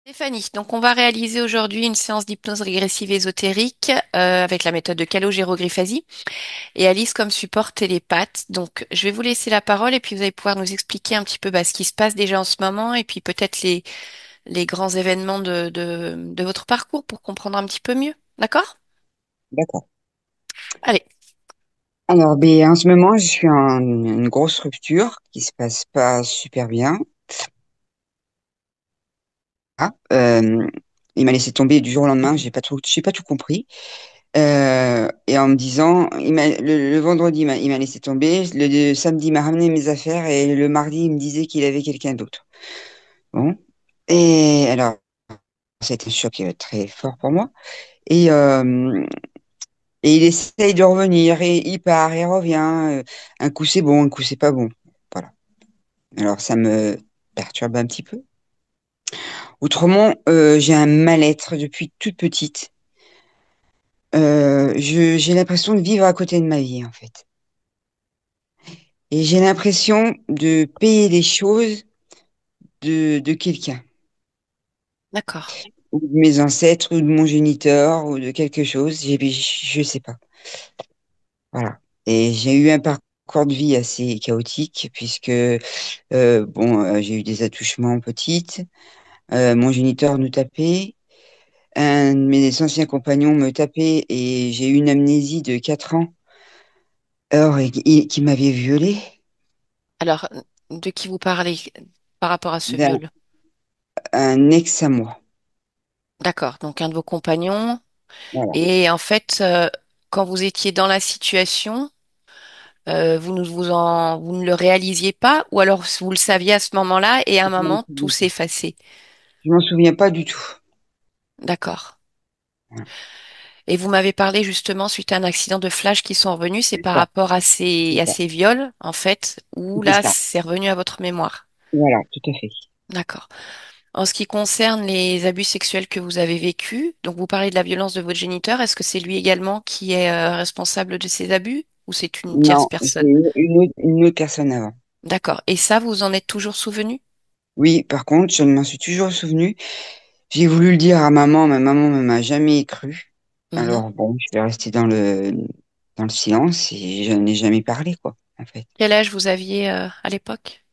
Stéphanie, donc on va réaliser aujourd'hui une séance d'hypnose régressive ésotérique avec la méthode de calogérogriphasie et Alice comme support télépathe. Donc je vais vous laisser la parole et puis vous allez pouvoir nous expliquer un petit peu ce qui se passe déjà en ce moment et puis peut-être les grands événements de votre parcours pour comprendre un petit peu mieux. D'accord? D'accord. Allez, Alors, en ce moment, je suis en une grosse rupture qui se passe pas super bien. Il m'a laissé tomber du jour au lendemain. J'ai pas tout compris. Et en me disant, le vendredi, il m'a laissé tomber. Le samedi, il m'a ramené mes affaires et le mardi, il me disait qu'il avait quelqu'un d'autre. Bon. Et alors, ça a été un choc très fort pour moi. Et, euh, et il essaye de revenir et il part et revient. Un coup, c'est bon, un coup, c'est pas bon. Voilà. Alors, ça me perturbe un petit peu. Autrement, j'ai un mal-être depuis toute petite. J'ai l'impression de vivre à côté de ma vie, en fait. Et j'ai l'impression de payer les choses de quelqu'un, d'accord. ou de mes ancêtres, ou de mon géniteur, ou de quelque chose. Je sais pas. Voilà. Et j'ai eu un parcours de vie assez chaotique, puisque j'ai eu des attouchements petites. Mon géniteur nous tapait. Un de mes anciens compagnons me tapait et j'ai eu une amnésie de 4 ans. Alors, qui m'avait violée Alors, de qui vous parlez par rapport à ce d'un viol? un ex à moi. D'accord, donc un de vos compagnons. Voilà. Et en fait, quand vous étiez dans la situation, vous ne le réalisiez pas, ou alors vous le saviez à ce moment-là et à un Je m'en moment tout souviens pas. s'effaçait. Je m'en souviens pas du tout. D'accord. Voilà. Et vous m'avez parlé justement suite à un accident de flash qui sont revenus, c'est C'est par ça, rapport c'est à ça, ces viols, en fait, où c'est là, ça. c'est revenu à votre mémoire. Voilà, tout à fait. D'accord. En ce qui concerne les abus sexuels que vous avez vécus, donc vous parlez de la violence de votre géniteur, est-ce que c'est lui également qui est responsable de ces abus ou c'est une tierce Non, j'ai personne? eu une autre personne avant. D'accord. Et ça, vous en êtes toujours souvenu? Oui, par contre, je m'en suis toujours souvenu. J'ai voulu le dire à maman, ma maman ne m'a jamais cru. Mhm. Alors bon, je vais rester dans le silence et je n'ai jamais parlé, quoi, en fait. Quel âge vous aviez à l'époque?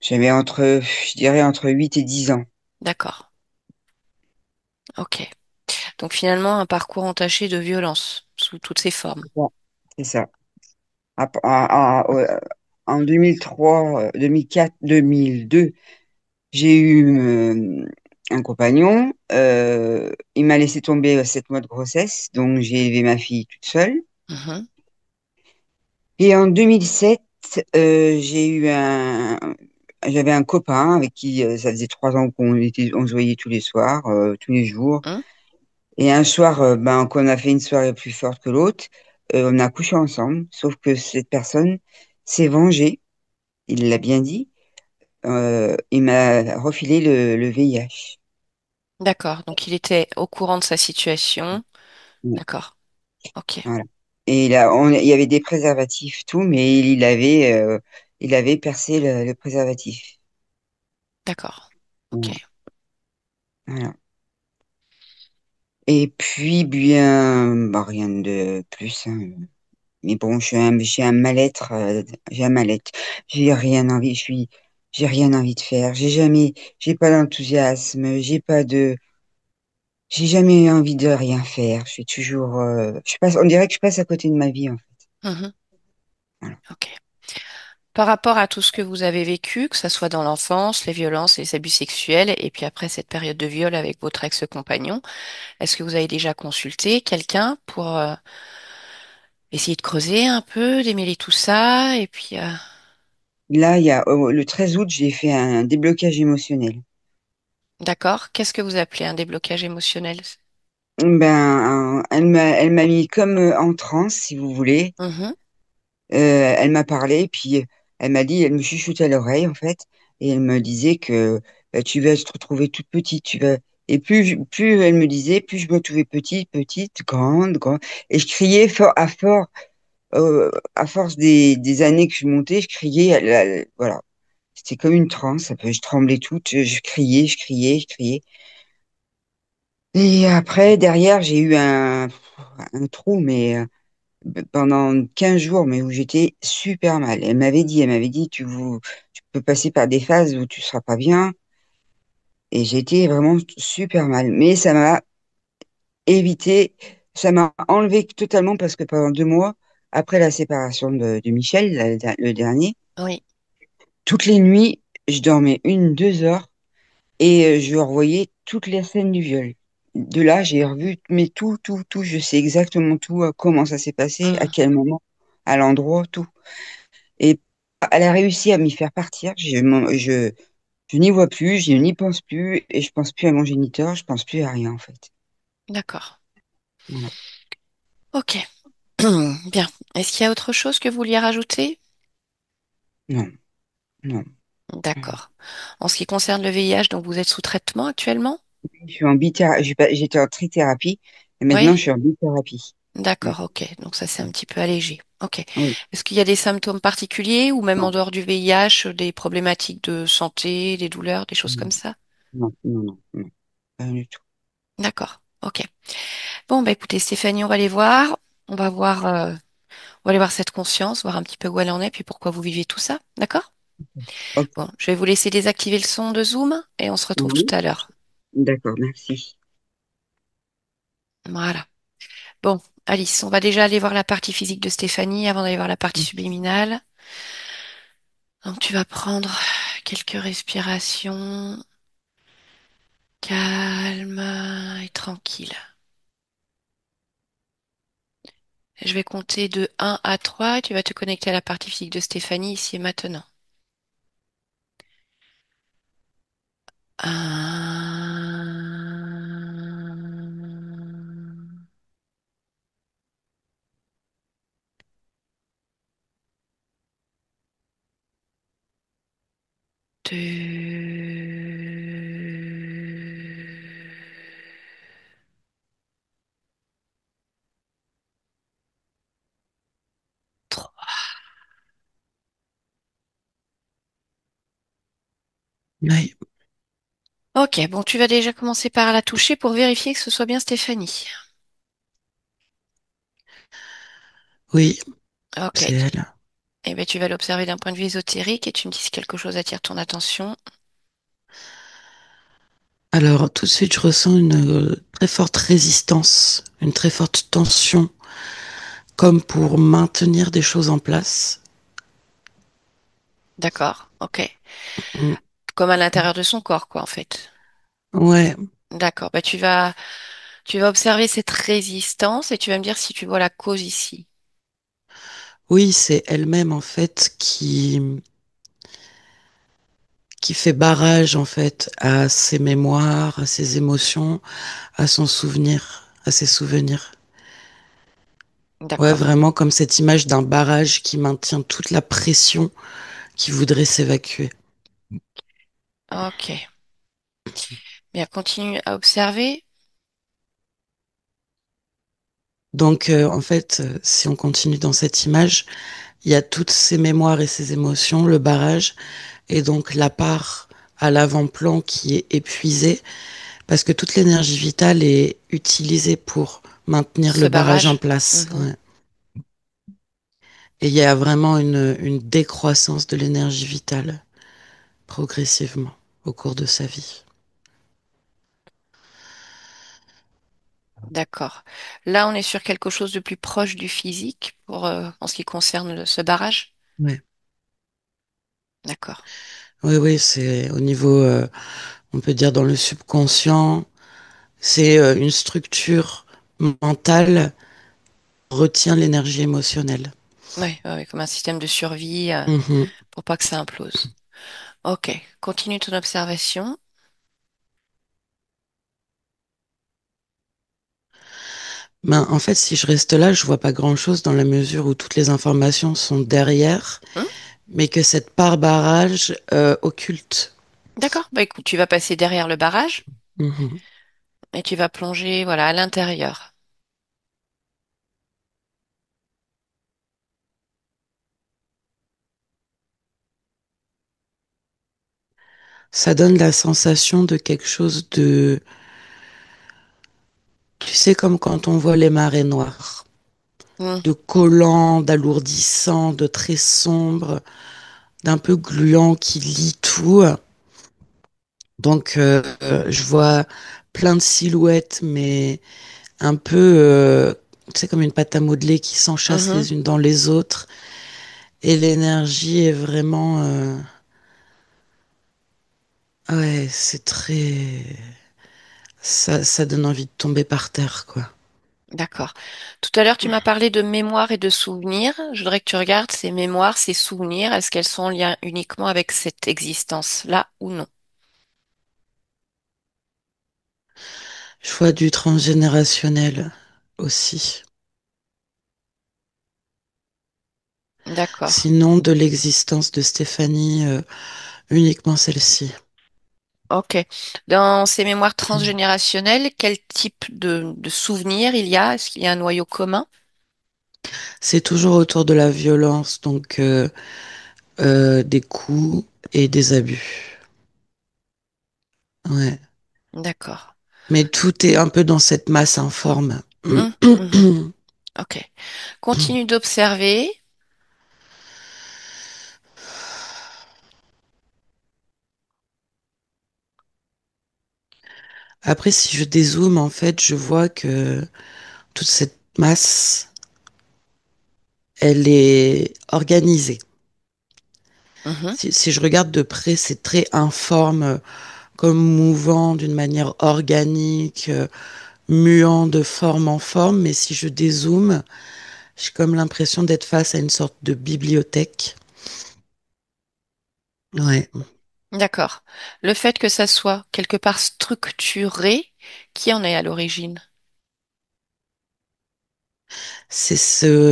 J'avais je dirais entre 8 et 10 ans. D'accord. Ok. Donc finalement, un parcours entaché de violence sous toutes ses formes. C'est ça. C'est ça. En 2003, 2004, 2002, j'ai eu un compagnon. Il m'a laissé tomber 7 mois de grossesse, donc j'ai élevé ma fille toute seule. Mhm. Et en 2007, j'avais un copain avec qui ça faisait 3 ans on se voyait tous les soirs, tous les jours. Hum. Et un soir, qu'on a fait une soirée plus forte que l'autre, on a couché ensemble. Sauf que cette personne s'est vengée. Il l'a bien dit. Il m'a refilé le VIH. D'accord. Donc il était au courant de sa situation. Ouais, D'accord. Ok. voilà. Et il y avait des préservatifs, tout, mais il avait percé le préservatif. D'accord. Ok. Voilà. Voilà. Et puis, bien, rien de plus, hein. Mais bon, j'ai un mal-être, j'ai un mal-être. J'ai rien envie, j'ai rien envie de faire. J'ai pas d'enthousiasme, j'ai jamais envie de rien faire. Je suis toujours, on dirait que je passe à côté de ma vie, en fait. Mhm. Voilà. Ok. Par rapport à tout ce que vous avez vécu, que ce soit dans l'enfance, les violences, les abus sexuels, et puis après cette période de viol avec votre ex-compagnon, est-ce que vous avez déjà consulté quelqu'un pour essayer de creuser un peu, démêler tout ça, et puis Là, le 13 août, j'ai fait un déblocage émotionnel. d'accord, qu'est-ce que vous appelez un déblocage émotionnel? Elle m'a mis comme en transe, si vous voulez. Mhm. Elle m'a parlé, puis elle me chuchotait à l'oreille en fait, et elle me disait que tu vas te retrouver toute petite, et plus elle me disait, plus je me trouvais petite, petite, grande, grande, et je criais à force des années que je montais, je criais, voilà, c'était comme une transe, un peu, je tremblais toute, je criais, je criais, je criais. Et après, derrière, j'ai eu un trou, mais pendant 15 jours, mais où j'étais super mal. Elle m'avait dit, tu peux passer par des phases où tu seras pas bien. Et j'ai été vraiment super mal. Mais ça m'a évité, ça m'a enlevé totalement parce que pendant 2 mois, après la séparation de Michel, le dernier, Oui. toutes les nuits, je dormais 1, 2 heures et je revoyais toutes les scènes du viol. De là, j'ai revu, mais tout, tout, tout, je sais exactement tout, comment ça s'est passé, à Hmm. quel moment, à l'endroit, tout. Et elle a réussi à m'y faire partir. Je n'y vois plus, je n'y pense plus, et je pense plus à mon géniteur, je pense plus à rien, en fait. D'accord. Voilà. Ok. Bien. Est-ce qu'il y a autre chose que vous vouliez rajouter? Non, non. D'accord. En ce qui concerne le VIH, donc vous êtes sous traitement actuellement? Je suis en bithérapie, j'étais en trithérapie, et maintenant je Oui? suis en bithérapie. Mm. D'accord, ok. Donc ça c'est un petit peu allégé. Ok. Oui. Est-ce qu'il y a des symptômes particuliers ou même en dehors du VIH, des problématiques de santé, des douleurs, des choses comme Non, ça? non, non, non, non, pas du tout. D'accord, ok. Bon, bah écoutez, Stéphanie, on va aller voir. On va voir, on va aller voir cette conscience, voir un petit peu où elle en est, puis pourquoi vous vivez tout ça. D'accord? Ok. Bon, je vais vous laisser désactiver le son de Zoom et on se retrouve tout Oui. à l'heure. D'accord, merci. Voilà. Bon, Alice, on va déjà aller voir la partie physique de Stéphanie avant d'aller voir la partie Ok. subliminale. Donc tu vas prendre quelques respirations calmes et tranquilles. Je vais compter de 1 à 3 et tu vas te connecter à la partie physique de Stéphanie ici et maintenant. 1, 2, 3. Oui, Ok, bon, tu vas déjà commencer par la toucher pour vérifier que ce soit bien Stéphanie. oui, Ok, c'est elle. eh bien, tu vas l'observer d'un point de vue ésotérique et tu me dis si quelque chose attire ton attention. Alors, tout de suite, je ressens une très forte résistance, une très forte tension, comme pour maintenir des choses en place. D'accord, ok. Mm. Comme à l'intérieur de son corps, quoi, en fait. Ouais, D'accord, bah tu vas observer cette résistance et tu vas me dire si tu vois la cause ici. oui, c'est elle-même, en fait, qui fait barrage, en fait, à ses mémoires, à ses émotions, à son souvenir, à ses souvenirs. Ouais, D'accord, vraiment comme cette image d'un barrage qui maintient toute la pression qui voudrait s'évacuer. ok. Bien, continue à observer. Donc, en fait, si on continue dans cette image, il y a toutes ces mémoires et ces émotions, le barrage, et donc la part à l'avant-plan qui est épuisée, parce que toute l'énergie vitale est utilisée pour maintenir Ce le barrage en barrage. place. Mhm. Ouais. Et il y a vraiment une décroissance de l'énergie vitale progressivement au cours de sa vie. D'accord. Là, on est sur quelque chose de plus proche du physique pour, en ce qui concerne ce barrage. Ouais. D'accord. Oui, oui, c'est au niveau, on peut dire dans le subconscient, c'est une structure mentale qui retient l'énergie émotionnelle. Ouais, ouais, ouais, comme un système de survie, Mhm. pour pas que ça implose. Ok, continue ton observation. Ben, en fait, si je reste là, je vois pas grand-chose dans la mesure où toutes les informations sont derrière, Hmm. mais que cette part barrage occulte. D'accord. Bah écoute, tu vas passer derrière le barrage Mhm. et tu vas plonger, voilà, à l'intérieur. Ça donne la sensation de quelque chose de Tu sais, comme quand on voit les marées noires, Hmm, de collants, d'alourdissants, de très sombres, d'un peu gluant qui lie tout. Donc, je vois plein de silhouettes, mais un peu, tu sais, comme une pâte à modeler qui s'enchasse mhm. les unes dans les autres. Et l'énergie est vraiment, ouais, c'est très, ça donne envie de tomber par terre, quoi. D'accord. Tout à l'heure, tu m'as parlé de mémoire et de souvenirs. Je voudrais que tu regardes ces mémoires, ces souvenirs. Est-ce qu'elles sont en lien uniquement avec cette existence-là ou non? Je vois du transgénérationnel aussi. D'accord. Sinon, de l'existence de Stéphanie, uniquement celle-ci. Ok. Dans ces mémoires transgénérationnelles, quel type de souvenirs il y a? Est-ce qu'il y a un noyau commun? C'est toujours autour de la violence, donc des coups et des abus. Ouais. D'accord. Mais tout est un peu dans cette masse informe. Mhm. Ok. Continue d'observer. Après, si je dézoome, en fait, je vois que toute cette masse, elle est organisée. Mhm. Si je regarde de près, c'est très informe, comme mouvant d'une manière organique, muant de forme en forme. Mais si je dézoome, j'ai comme l'impression d'être face à une sorte de bibliothèque. Ouais. D'accord. Le fait que ça soit quelque part structuré, qui en est à l'origine? C'est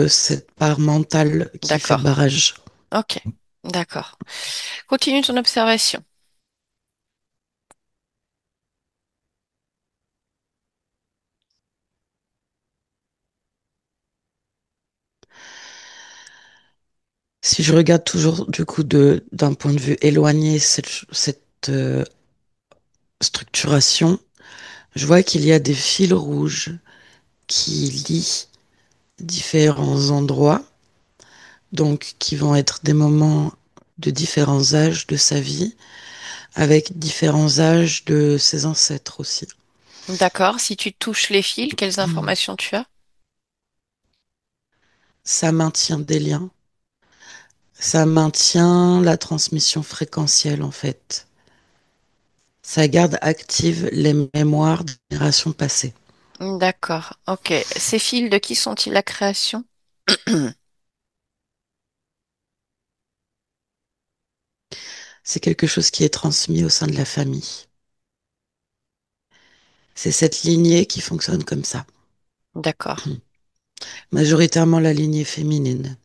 cette part mentale qui fait D'accord. barrage. Ok. D'accord. Continue ton observation. Si je regarde toujours du coup d'un point de vue éloigné cette structuration, je vois qu'il y a des fils rouges qui lient différents endroits, donc qui vont être des moments de différents âges de sa vie, avec différents âges de ses ancêtres aussi. D'accord. Si tu touches les fils, quelles informations tu as? Ça maintient des liens, ça maintient la transmission fréquentielle en fait. Ça garde actives les mémoires des générations passées. D'accord. Ok. Ces fils, de qui sont-ils la création? C'est quelque chose qui est transmis au sein de la famille. C'est cette lignée qui fonctionne comme ça. D'accord. Majoritairement la lignée féminine.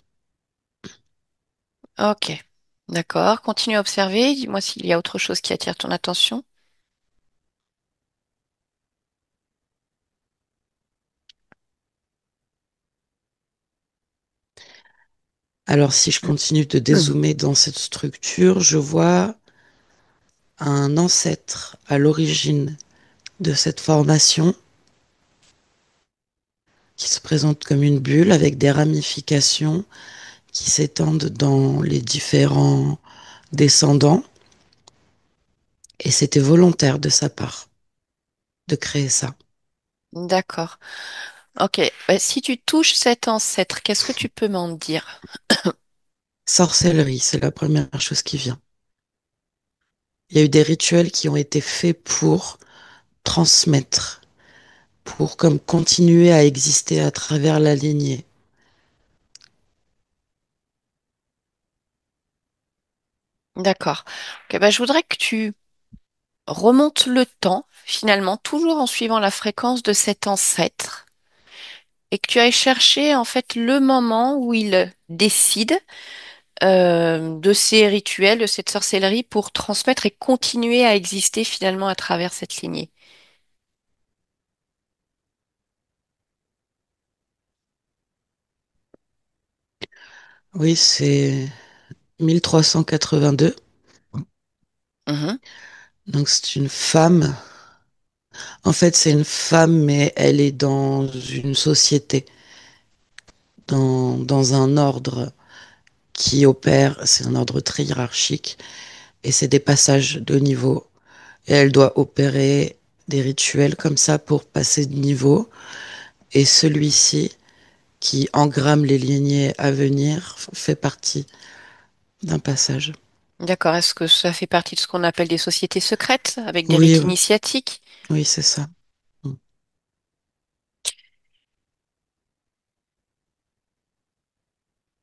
Ok. D'accord. Continue à observer. Dis-moi s'il y a autre chose qui attire ton attention. Alors si je continue de dézoomer dans cette structure, je vois un ancêtre à l'origine de cette formation qui se présente comme une bulle avec des ramifications qui s'étendent dans les différents descendants. Et c'était volontaire de sa part de créer ça. D'accord. Ok. Si tu touches cet ancêtre, qu'est-ce que tu peux m'en dire? Sorcellerie, c'est la première chose qui vient. Il y a eu des rituels qui ont été faits pour transmettre, pour comme continuer à exister à travers la lignée. D'accord. Ok, je voudrais que tu remontes le temps, finalement, toujours en suivant la fréquence de cet ancêtre, et que tu ailles chercher en fait le moment où il décide de ces rituels, de cette sorcellerie pour transmettre et continuer à exister finalement à travers cette lignée. Oui, c'est 1382. Mhm. Donc c'est une femme En fait, c'est une femme, mais elle est dans une société, dans un ordre qui opère, c'est un ordre très hiérarchique, et c'est des passages de niveau. Et elle doit opérer des rituels comme ça pour passer de niveau. Et celui-ci, qui engramme les lignées à venir, fait partie d'un passage. D'accord. Est-ce que ça fait partie de ce qu'on appelle des sociétés secrètes avec des Oui, rites initiatiques? oui, c'est ça. Mm.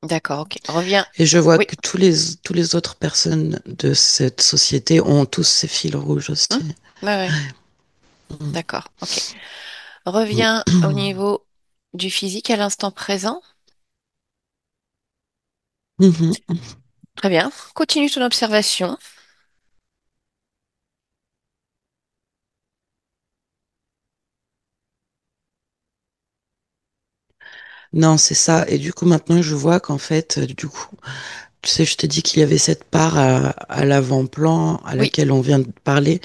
D'accord, ok. Reviens. Et je vois Oui. que tous les autres personnes de cette société ont tous ces fils rouges Hmm. aussi. Ouais, ouais. Mm. D'accord, ok. Reviens au niveau du physique à l'instant présent. Mhm. Très bien. Continue ton observation. Non, c'est ça. Et du coup, maintenant, je vois qu'en fait, du coup, tu sais, je te dis qu'il y avait cette part à l'avant-plan à Oui, laquelle on vient de parler.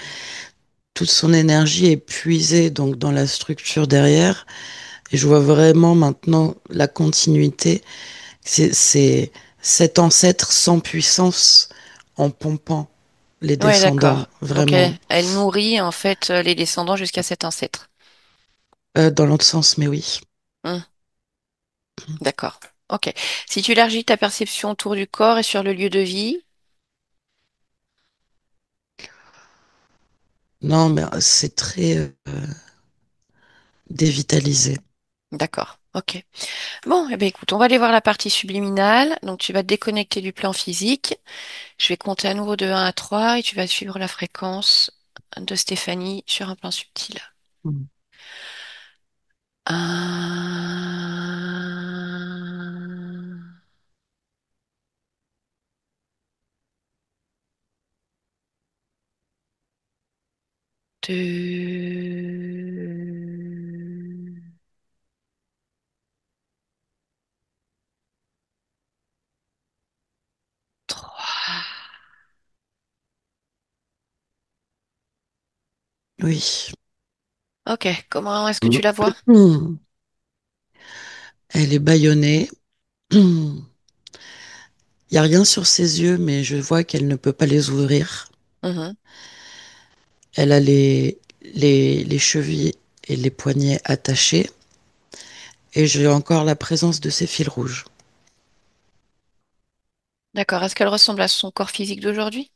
Toute son énergie est puisée donc dans la structure derrière. Et je vois vraiment maintenant la continuité. C'est cet ancêtre sans puissance en pompant les ouais, descendants, d'accord. Donc vraiment. elle nourrit en fait les descendants jusqu'à cet ancêtre. Dans l'autre sens, mais oui. Hmm. D'accord. Ok. Si tu élargis ta perception autour du corps et sur le lieu de vie, Non, mais c'est très dévitalisé. d'accord. Ok. Bon, eh bien, écoute, on va aller voir la partie subliminale. Donc tu vas te déconnecter du plan physique. Je vais compter à nouveau de 1 à 3 et tu vas suivre la fréquence de Stéphanie sur un plan subtil. Mm. Un, deux, trois. Oui. Ok, comment est-ce que tu la vois? Mm. Elle est bâillonnée. Il n'y a rien sur ses yeux, mais je vois qu'elle ne peut pas les ouvrir. Mhm. Elle a les chevilles et les poignets attachés. Et j'ai encore la présence de ses fils rouges. D'accord, est-ce qu'elle ressemble à son corps physique d'aujourd'hui?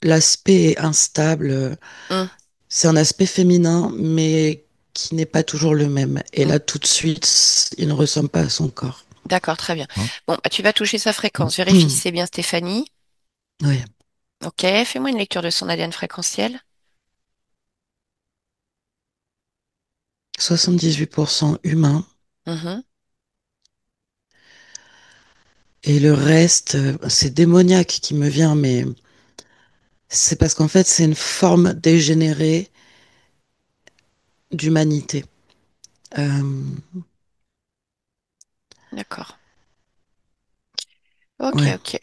L'aspect est instable. Hmm, C'est un aspect féminin, mais qui n'est pas toujours le même. Et hmm. là, tout de suite, il ne ressemble pas à son corps. D'accord, très bien. Hein. Bon, bah, tu vas toucher sa fréquence. Vérifie si c'est bien Stéphanie. Oui. Ok, fais-moi une lecture de son ADN fréquentiel. 78% humain. Mhm. Et le reste, c'est démoniaque qui me vient, mais c'est parce qu'en fait, c'est une forme dégénérée d'humanité. Euh, D'accord. Ok, ouais. ok.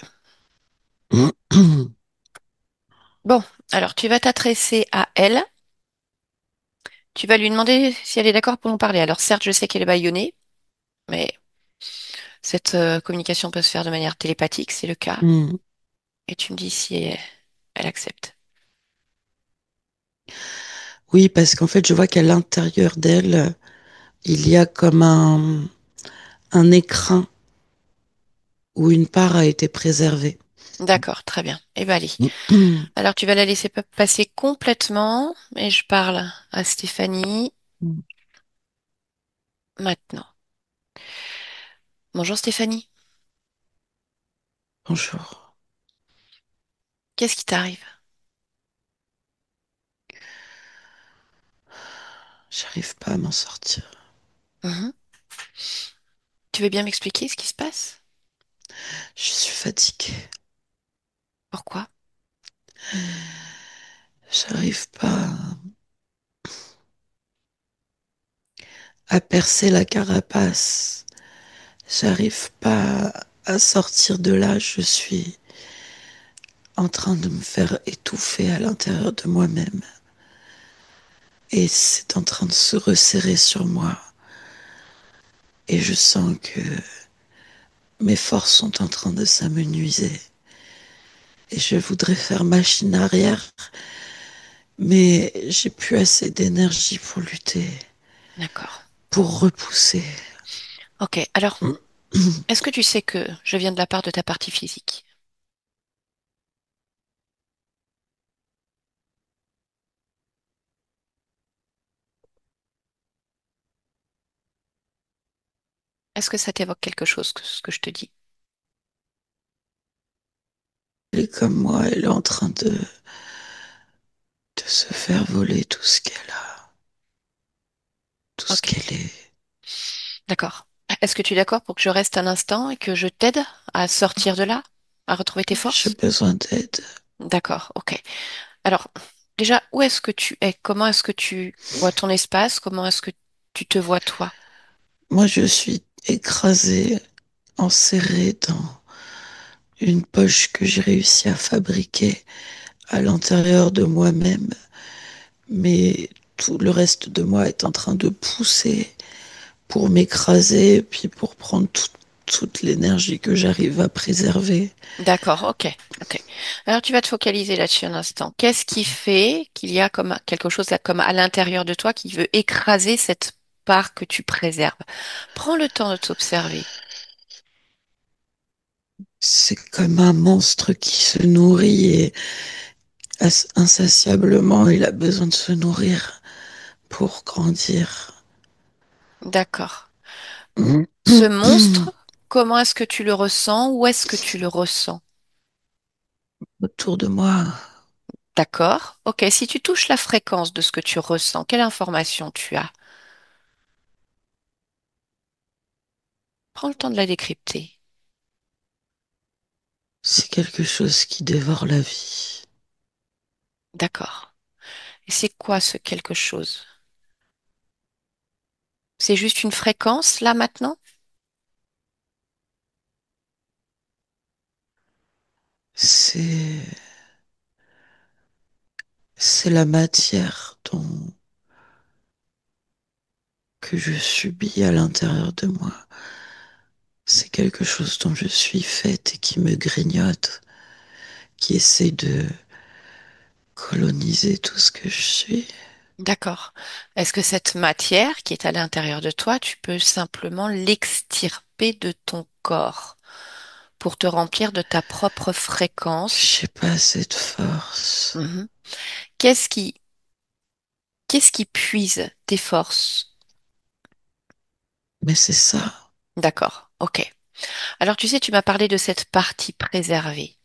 Bon, alors tu vas t'adresser à elle. Tu vas lui demander si elle est d'accord pour nous parler. Alors certes, je sais qu'elle est bâillonnée, mais cette communication peut se faire de manière télépathique, c'est le cas. Mm. Et tu me dis si elle accepte. Oui, parce qu'en fait, je vois qu'à l'intérieur d'elle, il y a comme un écrin où une part a été préservée. D'accord, très bien. Eh ben allez. Alors tu vas la laisser passer complètement et je parle à Stéphanie maintenant. Bonjour Stéphanie, Bonjour. qu'est-ce qui t'arrive? J'arrive pas à m'en sortir. Mhm. Tu veux bien m'expliquer ce qui se passe? Je suis fatiguée. Pourquoi? J'arrive pas à percer la carapace. J'arrive pas à sortir de là. Je suis en train de me faire étouffer à l'intérieur de moi-même. Et c'est en train de se resserrer sur moi. Et je sens que mes forces sont en train de s'amenuiser. Et je voudrais faire machine arrière, mais j'ai plus assez d'énergie pour lutter, D'accord. pour repousser. Ok. Alors, est-ce que tu sais que je viens de la part de ta partie physique? Est-ce que ça t'évoque quelque chose, ce que je te dis? Elle est comme moi, elle est en train de se faire voler tout ce qu'elle a, tout ce Ok. qu'elle est. D'accord. Est-ce que tu es d'accord pour que je reste un instant et que je t'aide à sortir de là, à retrouver tes J'ai forces? besoin d'aide. D'accord. Ok. Alors, déjà, où est-ce que tu es? Comment est-ce que tu vois ton espace? Comment est-ce que tu te vois toi? Moi, je suis écrasée, enserrée dans une poche que j'ai réussi à fabriquer à l'intérieur de moi-même, mais tout le reste de moi est en train de pousser pour m'écraser, puis pour prendre toute l'énergie que j'arrive à préserver. D'accord, ok, ok. Alors tu vas te focaliser là-dessus un instant. Qu'est-ce qui fait qu'il y a comme quelque chose là, comme à l'intérieur de toi qui veut écraser cette part que tu préserves? Prends le temps de t'observer. C'est comme un monstre qui se nourrit et insatiablement, il a besoin de se nourrir pour grandir. D'accord. Ce monstre, comment est-ce que tu le ressens? Où est-ce que tu le ressens? Autour de moi, D'accord. Ok, si tu touches la fréquence de ce que tu ressens, quelle information tu as? Prends le temps de la décrypter. c'est quelque chose qui dévore la vie. D'accord. Et c'est quoi ce quelque chose? C'est juste une fréquence là maintenant? C'est, c'est la matière que je subis à l'intérieur de moi. C'est quelque chose dont je suis faite et qui me grignote, qui essaie de coloniser tout ce que je suis. D'accord. Est-ce que cette matière qui est à l'intérieur de toi, tu peux simplement l'extirper de ton corps pour te remplir de ta propre fréquence? J'ai pas assez de force. Mhm. Qu'est-ce qui, qu'est-ce qui puise tes forces? Mais c'est ça, D'accord. Ok. Alors tu sais, tu m'as parlé de cette partie préservée.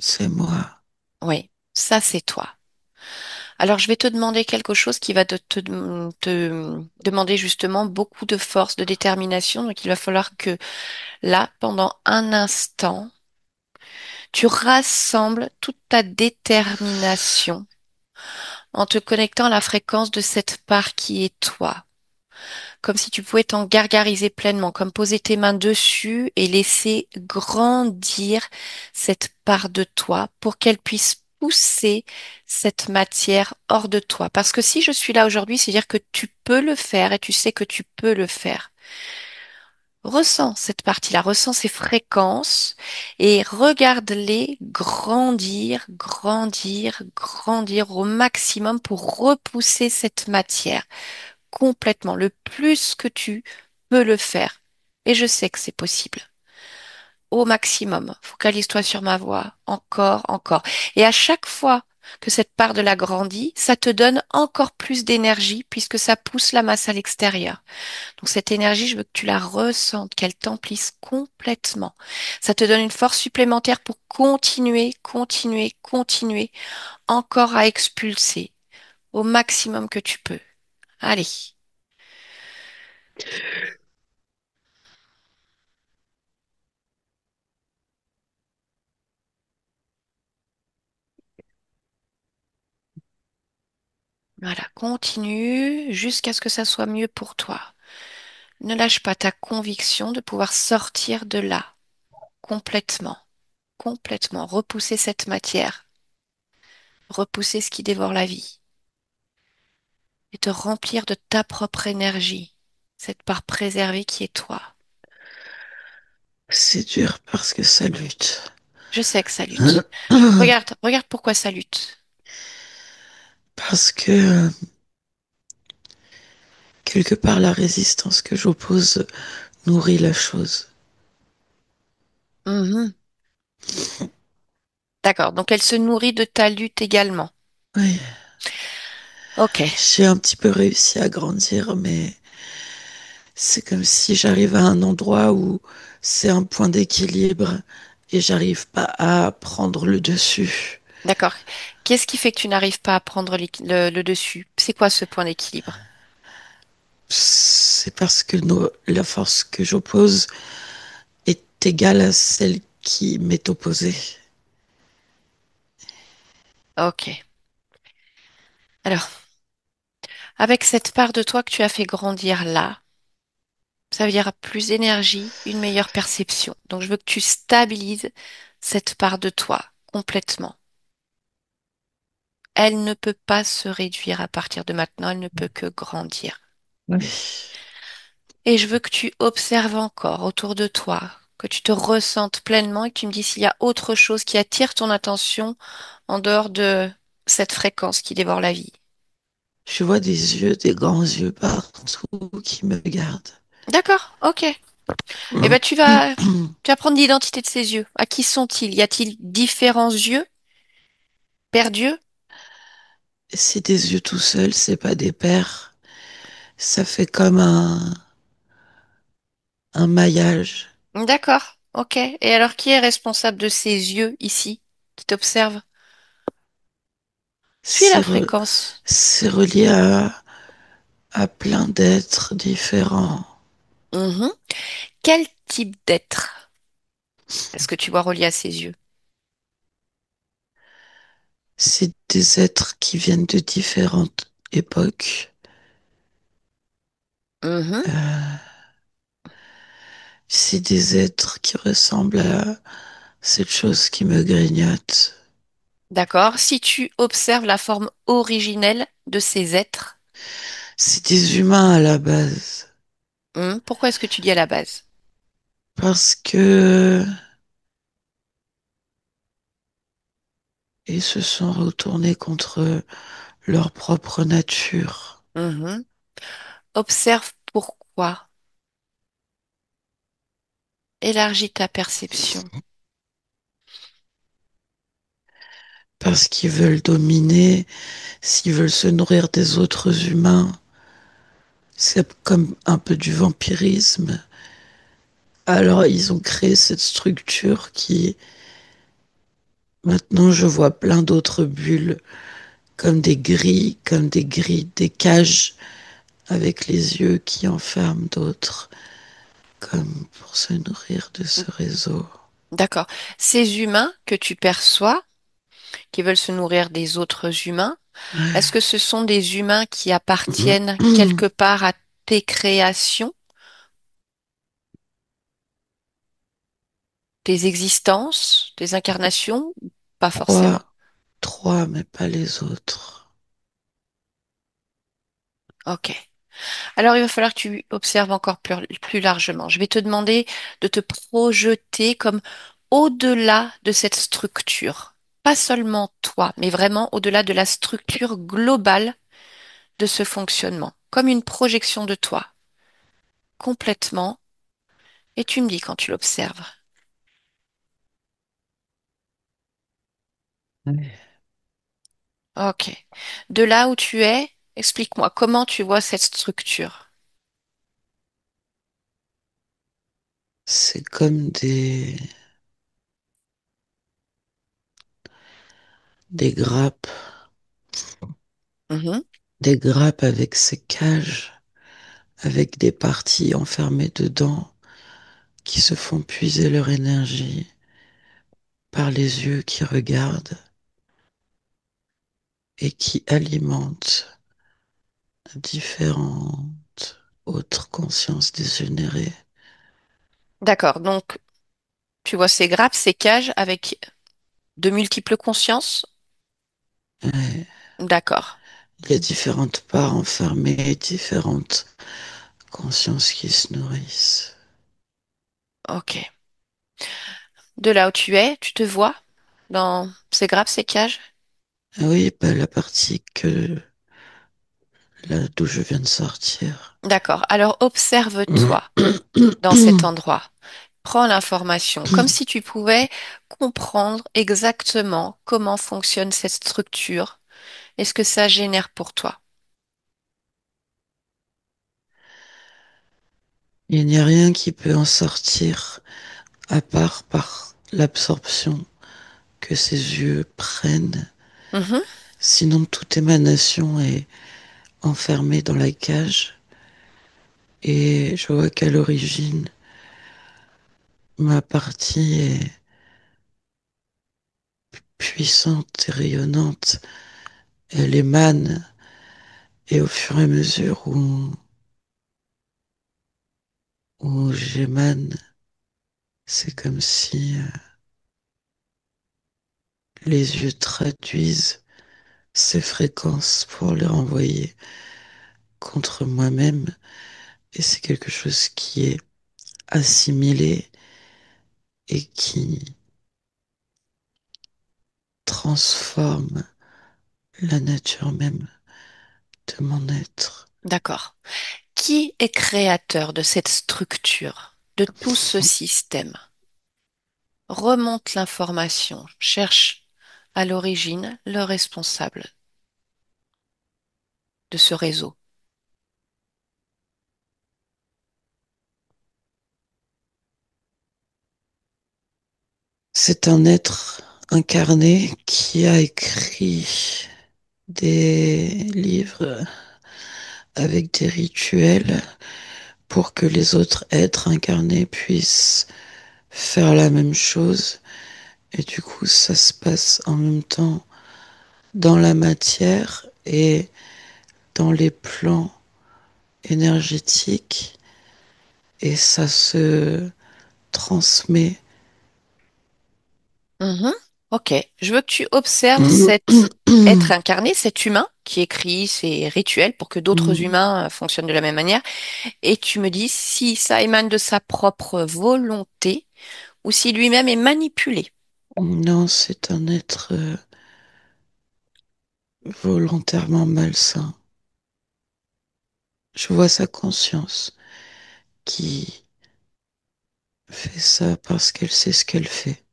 c'est moi. Oui, ça c'est toi. Alors je vais te demander quelque chose qui va te demander justement beaucoup de force, de détermination. Donc il va falloir que là, pendant un instant, tu rassembles toute ta détermination en te connectant à la fréquence de cette part qui est toi. Comme si tu pouvais t'en gargariser pleinement, comme poser tes mains dessus et laisser grandir cette part de toi pour qu'elle puisse pousser cette matière hors de toi. Parce que si je suis là aujourd'hui, c'est dire que tu peux le faire et tu sais que tu peux le faire. Ressens cette partie-là, ressens ces fréquences et regarde-les grandir, grandir, grandir au maximum pour repousser cette matière complètement, le plus que tu peux le faire. Et je sais que c'est possible. Au maximum. Focalise-toi sur ma voix. Encore, encore. Et à chaque fois que cette part de la grandit, ça te donne encore plus d'énergie puisque ça pousse la masse à l'extérieur. Donc cette énergie, je veux que tu la ressentes, qu'elle t'emplisse complètement. Ça te donne une force supplémentaire pour continuer, continuer, continuer, encore à expulser au maximum que tu peux. Allez, voilà, continue jusqu'à ce que ça soit mieux pour toi. Ne lâche pas ta conviction de pouvoir sortir de là complètement. complètement repousser cette matière, repousser ce qui dévore la vie, et te remplir de ta propre énergie, cette part préservée qui est toi. C'est dur parce que ça lutte. Je sais que ça lutte. Regarde, regarde pourquoi ça lutte. Parce que quelque part la résistance que j'oppose nourrit la chose. Mhm. D'accord, donc elle se nourrit de ta lutte également. Oui, Ok, j'ai un petit peu réussi à grandir, mais c'est comme si j'arrive à un endroit où c'est un point d'équilibre et j'arrive pas à prendre le dessus. d'accord. Qu'est-ce qui fait que tu n'arrives pas à prendre le dessus? C'est quoi ce point d'équilibre? C'est parce que la force que j'oppose est égale à celle qui m'est opposée. Ok. Alors, avec cette part de toi que tu as fait grandir là, ça veut dire plus d'énergie, une meilleure perception. Donc, je veux que tu stabilises cette part de toi complètement. Elle ne peut pas se réduire à partir de maintenant, elle ne peut que grandir. Oui. Et je veux que tu observes encore autour de toi, que tu te ressentes pleinement et que tu me dis s'il y a autre chose qui attire ton attention en dehors de cette fréquence qui dévore la vie. Je vois des yeux, des grands yeux partout qui me regardent. D'accord, ok. Eh ben tu vas prendre l'identité de ces yeux. À qui sont-ils? Y a-t-il différents yeux? Père Dieu? C'est des yeux tout seuls, c'est pas des paires. Ça fait comme un maillage. D'accord, ok. Et alors qui est responsable de ces yeux ici, qui t'observent? Suis la C'est re- fréquence. c'est relié à plein d'êtres différents. Mhm. Quel type d'être est-ce que tu vois relié à ces yeux? C'est des êtres qui viennent de différentes époques. Mhm. Euh, c'est des êtres qui ressemblent à cette chose qui me grignote. D'accord. Si tu observes la forme originelle de ces êtres, C'est des humains à la base. pourquoi est-ce que tu dis à la base? Parce que ils se sont retournés contre leur propre nature. Mhm. Observe pourquoi. Élargis ta perception. Parce qu'ils veulent dominer, s'ils veulent se nourrir des autres humains. C'est comme un peu du vampirisme. Alors ils ont créé cette structure qui, maintenant je vois plein d'autres bulles, comme des grilles, des cages avec les yeux qui enferment d'autres, comme pour se nourrir de ce réseau. D'accord. Ces humains que tu perçois, qui veulent se nourrir des autres humains, est-ce que ce sont des humains qui appartiennent quelque part à tes créations, tes existences, tes incarnations? Pas forcément. Trois, trois, mais pas les autres. Ok. Alors, il va falloir que tu observes encore plus largement. Je vais te demander de te projeter comme au-delà de cette structure. Pas seulement toi, mais vraiment au-delà de la structure globale de ce fonctionnement, comme une projection de toi, complètement. Et tu me dis quand tu l'observes. Ok. De là où tu es, explique-moi comment tu vois cette structure. C'est comme des grappes, Mhm. des grappes avec ces cages, avec des parties enfermées dedans qui se font puiser leur énergie par les yeux qui regardent et qui alimentent différentes autres consciences dégénérées. D'accord. Donc, tu vois ces grappes, ces cages avec de multiples consciences? Ouais. D'accord. Il y a différentes parts enfermées, différentes consciences qui se nourrissent. Ok. De là où tu es, tu te vois dans ces grappes, ces cages? Ah oui, bah, la partie que là d'où je viens de sortir. D'accord. Alors observe-toi dans cet endroit. Prends l'information comme si tu pouvais comprendre exactement comment fonctionne cette structure et ce que ça génère pour toi. Il n'y a rien qui peut en sortir à part par l'absorption que ses yeux prennent. Mhm. Sinon, toute émanation est enfermée dans la cage. Et je vois qu'à l'origine, ma partie est puissante et rayonnante. Elle émane. Et au fur et à mesure où j'émane, c'est comme si les yeux traduisent ces fréquences pour les renvoyer contre moi-même. Et c'est quelque chose qui est assimilé et qui transforme la nature même de mon être. D'accord. Qui est créateur de cette structure, de tout ce système? Remonte l'information, cherche à l'origine le responsable de ce réseau. C'est un être incarné qui a écrit des livres avec des rituels pour que les autres êtres incarnés puissent faire la même chose. Et du coup, ça se passe en même temps dans la matière et dans les plans énergétiques. Et ça se transmet. Mhm. Ok, je veux que tu observes cet être incarné, cet humain qui écrit ses rituels pour que d'autres humains fonctionnent de la même manière, et tu me dis si ça émane de sa propre volonté ou si lui-même est manipulé. Non, c'est un être volontairement malsain. Je vois sa conscience qui fait ça parce qu'elle sait ce qu'elle fait.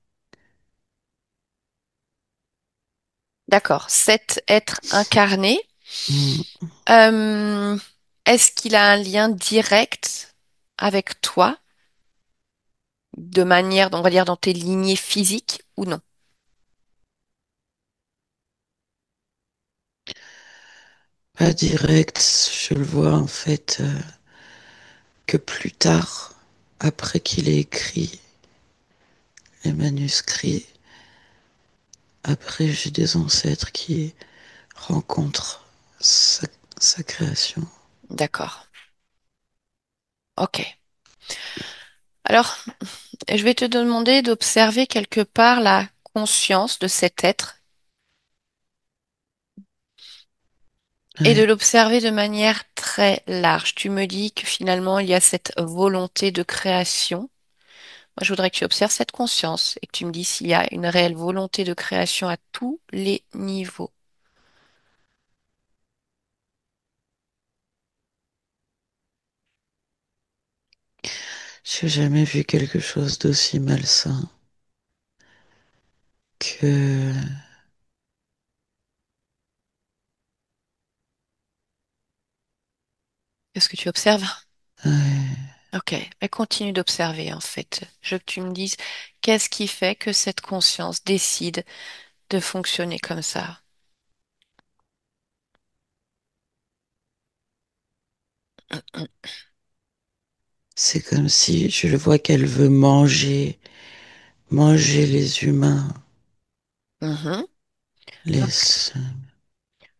D'accord, cet être incarné, Mm. euh, est-ce qu'il a un lien direct avec toi, de manière, on va dire, dans tes lignées physiques ou non? Pas direct, je le vois en fait que plus tard, après qu'il ait écrit les manuscrits, après j'ai des ancêtres qui rencontrent sa création. D'accord, ok. Alors, je vais te demander d'observer quelque part la conscience de cet être et de Ouais. l'observer de manière très large. Tu me dis que finalement, il y a cette volonté de création. Moi, je voudrais que tu observes cette conscience et que tu me dis s'il y a une réelle volonté de création à tous les niveaux. J'ai jamais vu quelque chose d'aussi malsain que... Est-ce que tu observes? Ouais. Ok, mais continue d'observer en fait. Je veux que tu me dises qu'est-ce qui fait que cette conscience décide de fonctionner comme ça. C'est comme si je le vois qu'elle veut manger les humains. Mhm. Donc, Les...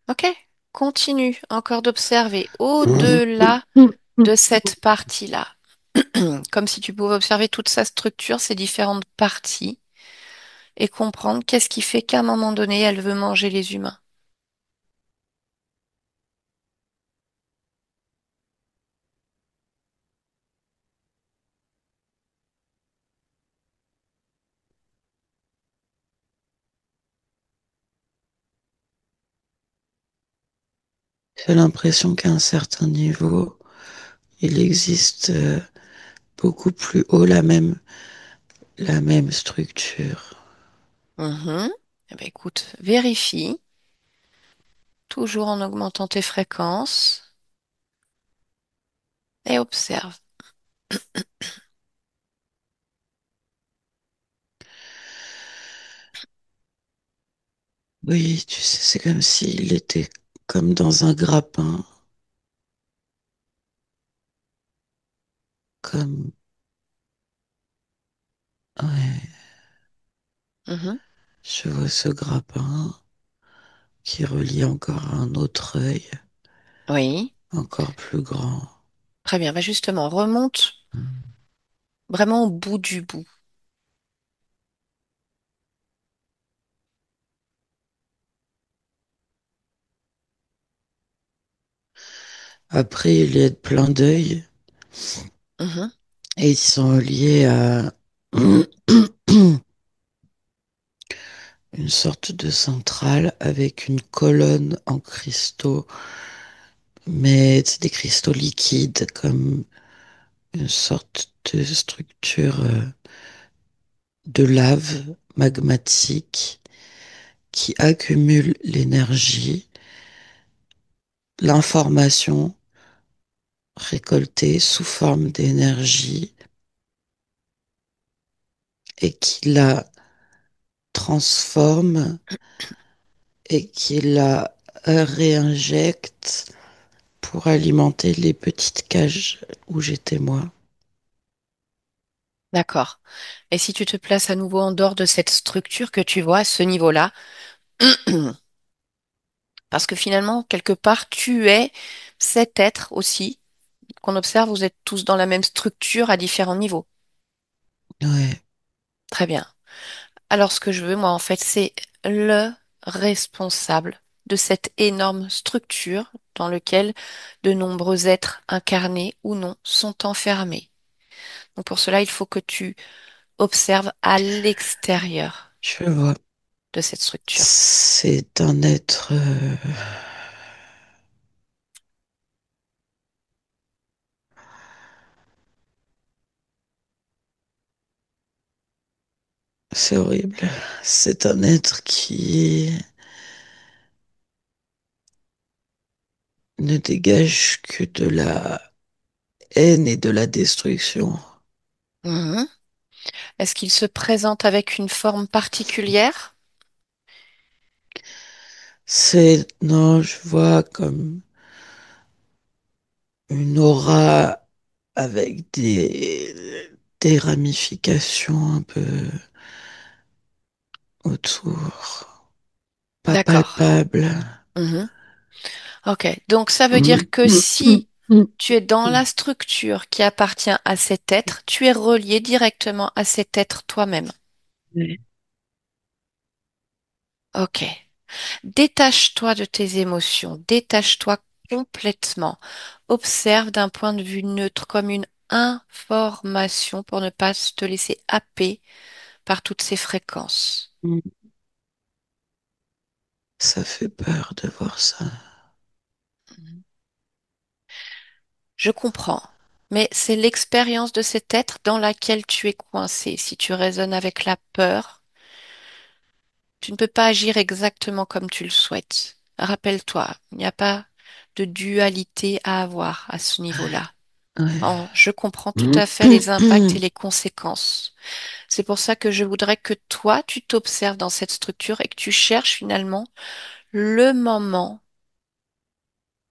ok, continue encore d'observer au-delà de cette partie-là. Comme si tu pouvais observer toute sa structure, ses différentes parties, et comprendre qu'est-ce qui fait qu'à un moment donné, elle veut manger les humains. J'ai l'impression qu'à un certain niveau, il existe beaucoup plus haut la même structure. Mhm. Eh ben, écoute, vérifie, toujours en augmentant tes fréquences, et observe. Oui, tu sais, c'est comme s'il était comme dans un grappin, comme, ouais, Mhm. je vois ce grappin qui relie encore à un autre œil, Oui, encore plus grand. très bien. Bah justement, remonte vraiment au bout du bout. Après, il y a plein d'œils Mhm. et ils sont liés à une sorte de centrale avec une colonne en cristaux, mais c'est des cristaux liquides comme une sorte de structure de lave magmatique qui accumule l'énergie, l'information récoltée sous forme d'énergie et qui la transforme et qui la réinjecte pour alimenter les petites cages où j'étais moi. D'accord. Et si tu te places à nouveau en dehors de cette structure que tu vois à ce niveau-là, parce que finalement, quelque part, tu es cet être aussi qu'on observe, vous êtes tous dans la même structure à différents niveaux. Ouais, Très bien. Alors, ce que je veux, moi, en fait, c'est le responsable de cette énorme structure dans laquelle de nombreux êtres incarnés ou non sont enfermés. Donc, pour cela, il faut que tu observes à l'extérieur je vois. de cette structure. C'est un être... c'est horrible. C'est un être qui ne dégage que de la haine et de la destruction. Mhm. Est-ce qu'il se présente avec une forme particulière? C'est, non, je vois comme une aura avec des ramifications un peu autour, pas D'accord. palpables. Mhm. Ok. Donc, ça veut dire que si tu es dans la structure qui appartient à cet être, tu es relié directement à cet être toi-même. Ouais. Ok. Détache-toi de tes émotions, détache-toi complètement. Observe d'un point de vue neutre comme une information pour ne pas te laisser happer par toutes ces fréquences. Ça fait peur de voir ça. Mhm. Je comprends, mais c'est l'expérience de cet être dans laquelle tu es coincé. Si tu raisonnes avec la peur, tu ne peux pas agir exactement comme tu le souhaites. Rappelle-toi, il n'y a pas de dualité à avoir à ce niveau-là. Je comprends tout à fait les impacts et Ouais. les conséquences. C'est pour ça que je voudrais que toi, tu t'observes dans cette structure et que tu cherches finalement le moment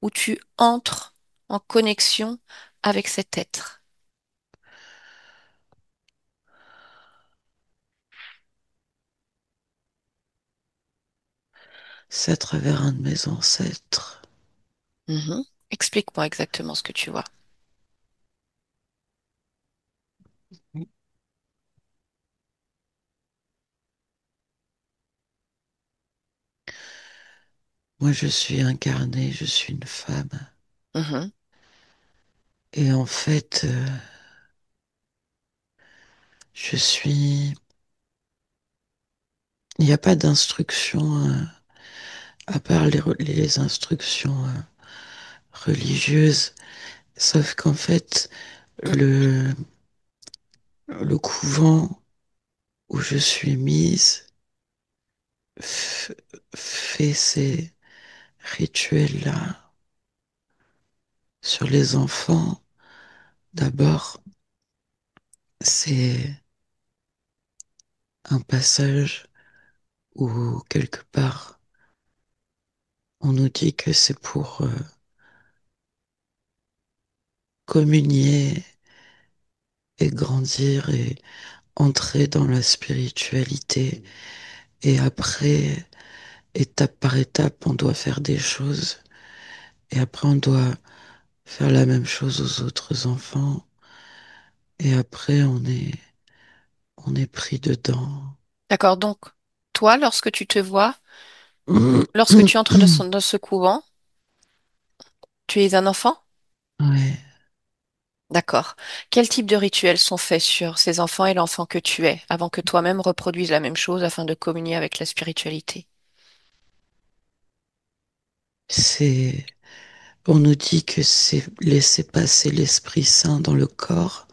où tu entres en connexion avec cet être. C'est à travers un de mes ancêtres. Mhm. Explique-moi exactement ce que tu vois. moi je suis incarnée, je suis une femme. Mhm. Et en fait, je suis... Il n'y a pas d'instruction, à part les instructions religieuses. Sauf qu'en fait, le couvent où je suis mise f- fait ces rituels-là sur les enfants. D'abord, c'est un passage où quelque part on nous dit que c'est pour communier et grandir et entrer dans la spiritualité. Et après, étape par étape, on doit faire des choses. Et après, on doit faire la même chose aux autres enfants. Et après, on est pris dedans. D'accord. Donc, toi, lorsque tu te vois, lorsque tu entres dans ce couvent, tu es un enfant? Ouais, D'accord. Quel type de rituels sont faits sur ces enfants et l'enfant que tu es, avant que toi-même reproduises la même chose afin de communier avec la spiritualité? c'est, on nous dit que c'est laisser passer l'Esprit Saint dans le corps.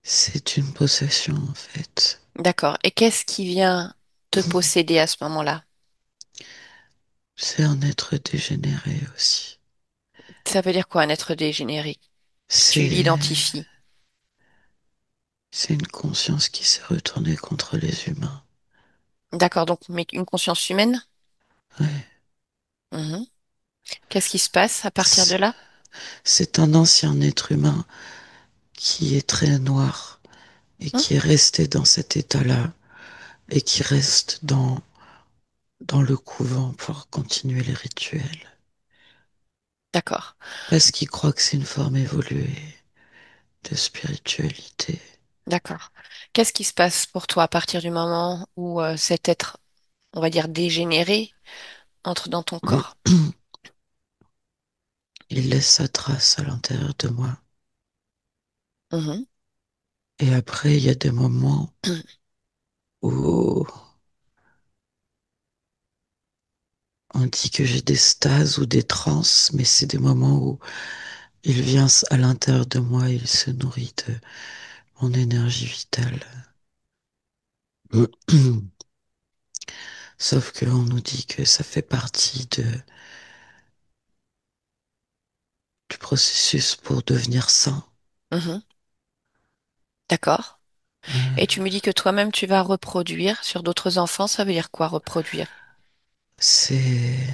C'est une possession, en fait. D'accord. Et qu'est-ce qui vient te posséder à ce moment-là? C'est un être dégénéré aussi. Ça veut dire quoi, un être dégénéré? Tu C'est, l'identifies. c'est une conscience qui s'est retournée contre les humains. D'accord. Donc, mais une conscience humaine? Ouais. Mhm. Qu'est-ce qui se passe à partir de C'est là? c'est un ancien être humain qui est très noir et Hmm. qui est resté dans cet état-là et qui reste dans le couvent pour continuer les rituels. D'accord. Parce qu'il croit que c'est une forme évoluée de spiritualité. D'accord. Qu'est-ce qui se passe pour toi à partir du moment où cet être, on va dire, dégénéré entre dans ton corps? Il laisse sa trace à l'intérieur de moi. Mhm. Et après, il y a des moments où on dit que j'ai des stases ou des transes, mais c'est des moments où il vient à l'intérieur de moi, il se nourrit de mon énergie vitale. Sauf qu'on nous dit que ça fait partie du processus pour devenir saint. Mhm. D'accord. Et tu me dis que toi-même, tu vas reproduire sur d'autres enfants. Ça veut dire quoi, reproduire? C'est,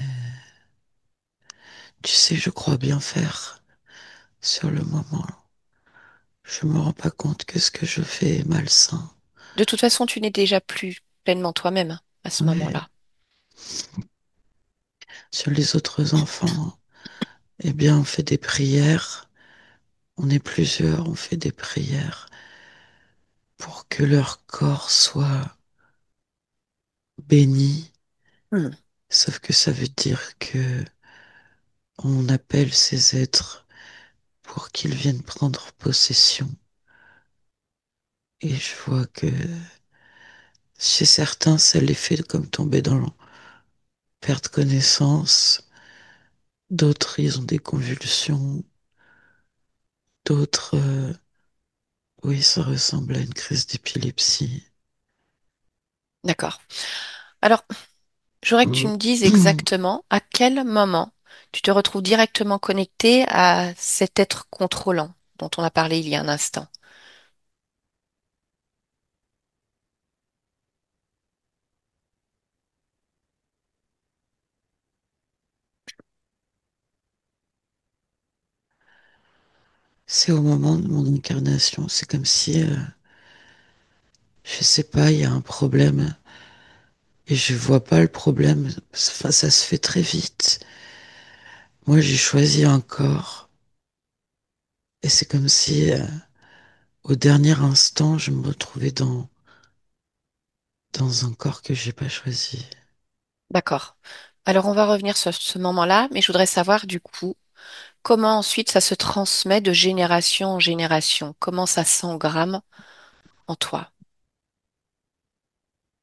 tu sais, je crois bien faire sur le moment. Je me rends pas compte que ce que je fais est malsain. De toute façon, tu n'es déjà plus pleinement toi-même hein, à ce Ouais. moment-là. Sur les autres enfants, eh bien, on fait des prières. On est plusieurs, on fait des prières pour que leur corps soit béni. Hmm. Sauf que ça veut dire que on appelle ces êtres pour qu'ils viennent prendre possession. Et je vois que chez certains, ça les fait comme tomber dans la perte connaissance. D'autres, ils ont des convulsions. D'autres, oui, ça ressemble à une crise d'épilepsie. D'accord. Alors, j'aurais que tu me dises exactement à quel moment tu te retrouves directement connecté à cet être contrôlant dont on a parlé il y a un instant. C'est au moment de mon incarnation. C'est comme si, je sais pas, il y a un problème et je vois pas le problème. Enfin, ça se fait très vite. Moi, j'ai choisi un corps et c'est comme si, au dernier instant, je me retrouvais dans un corps que j'ai pas choisi. D'accord. Alors, on va revenir sur ce moment-là, mais je voudrais savoir du coup, comment ensuite ça se transmet de génération en génération? Comment ça s'engramme en toi?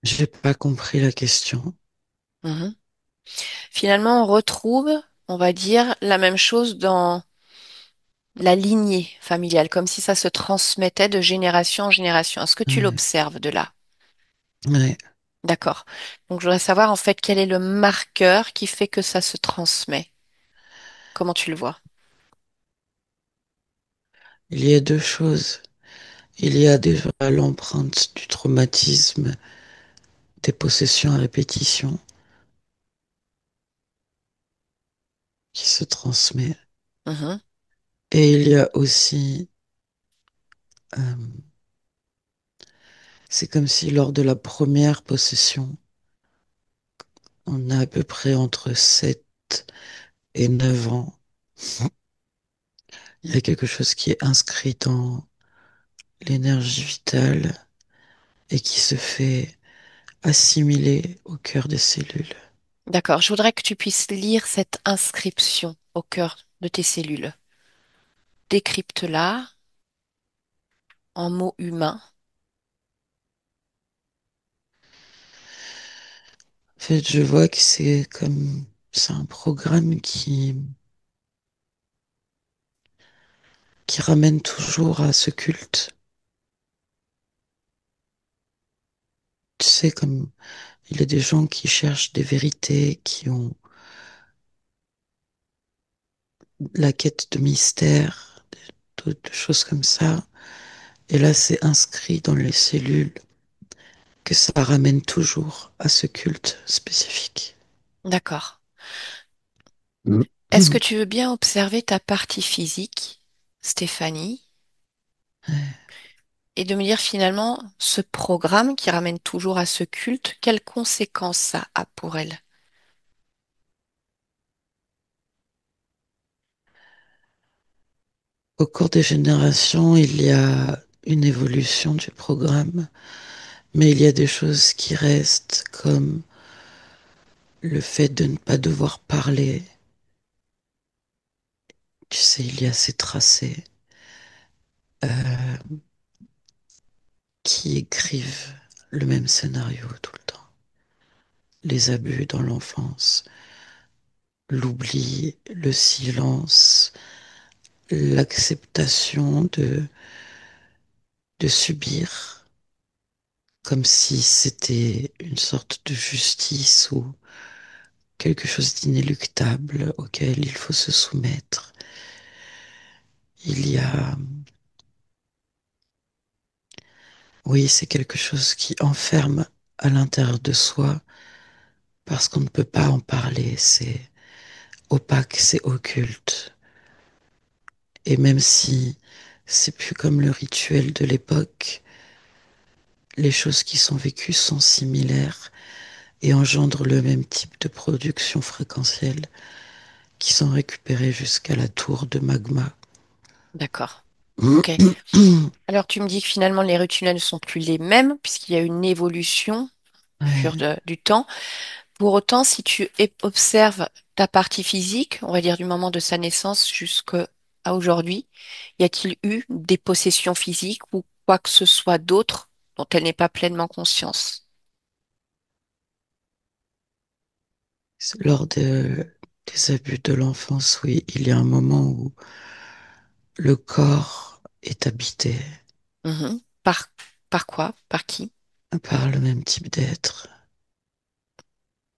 J'ai pas compris la question. Mhm. Finalement, on retrouve, on va dire, la même chose dans la lignée familiale, comme si ça se transmettait de génération en génération. Est-ce que tu Ouais, l'observes de là? ouais. D'accord. Donc, je voudrais savoir en fait quel est le marqueur qui fait que ça se transmet. Comment tu le vois? Il y a deux choses. Il y a déjà l'empreinte du traumatisme des possessions à répétition qui se transmet. Mhm. Et il y a aussi, euh, c'est comme si lors de la première possession, on a à peu près entre 7 et 9 ans, il y a quelque chose qui est inscrit dans l'énergie vitale et qui se fait assimiler au cœur des cellules. D'accord. Je voudrais que tu puisses lire cette inscription au cœur de tes cellules. Décrypte-la en mots humains. En fait, je vois que c'est un programme qui ramène toujours à ce culte. Tu sais, comme il y a des gens qui cherchent des vérités, qui ont la quête de mystère, de choses comme ça. Et là, c'est inscrit dans les cellules que ça ramène toujours à ce culte spécifique. D'accord. Est-ce que Ouais. tu veux bien observer ta partie physique, Stéphanie, et de me dire finalement ce programme qui ramène toujours à ce culte, quelles conséquences ça a pour elle? Au cours des générations, il y a une évolution du programme, mais il y a des choses qui restent comme le fait de ne pas devoir parler. Tu sais, il y a ces tracés euh, qui écrivent le même scénario tout le temps. Les abus dans l'enfance, l'oubli, le silence, l'acceptation de subir comme si c'était une sorte de justice ou quelque chose d'inéluctable auquel il faut se soumettre. Il y a, oui, c'est quelque chose qui enferme à l'intérieur de soi parce qu'on ne peut pas en parler. C'est opaque, c'est occulte. Et même si c'est plus comme le rituel de l'époque, les choses qui sont vécues sont similaires et engendrent le même type de production fréquentielle qui sont récupérées jusqu'à la tour de magma. D'accord. Ok. Alors tu me dis que finalement les rituels ne sont plus les mêmes puisqu'il y a une évolution au fur Ouais. du temps. Pour autant, si tu observes ta partie physique, on va dire du moment de sa naissance jusqu'à aujourd'hui, y a-t-il eu des possessions physiques ou quoi que ce soit d'autre dont elle n'est pas pleinement conscience? Lors des abus de l'enfance, oui, il y a un moment où le corps est habité Mhm. Par quoi? Par qui? par le même type d'être.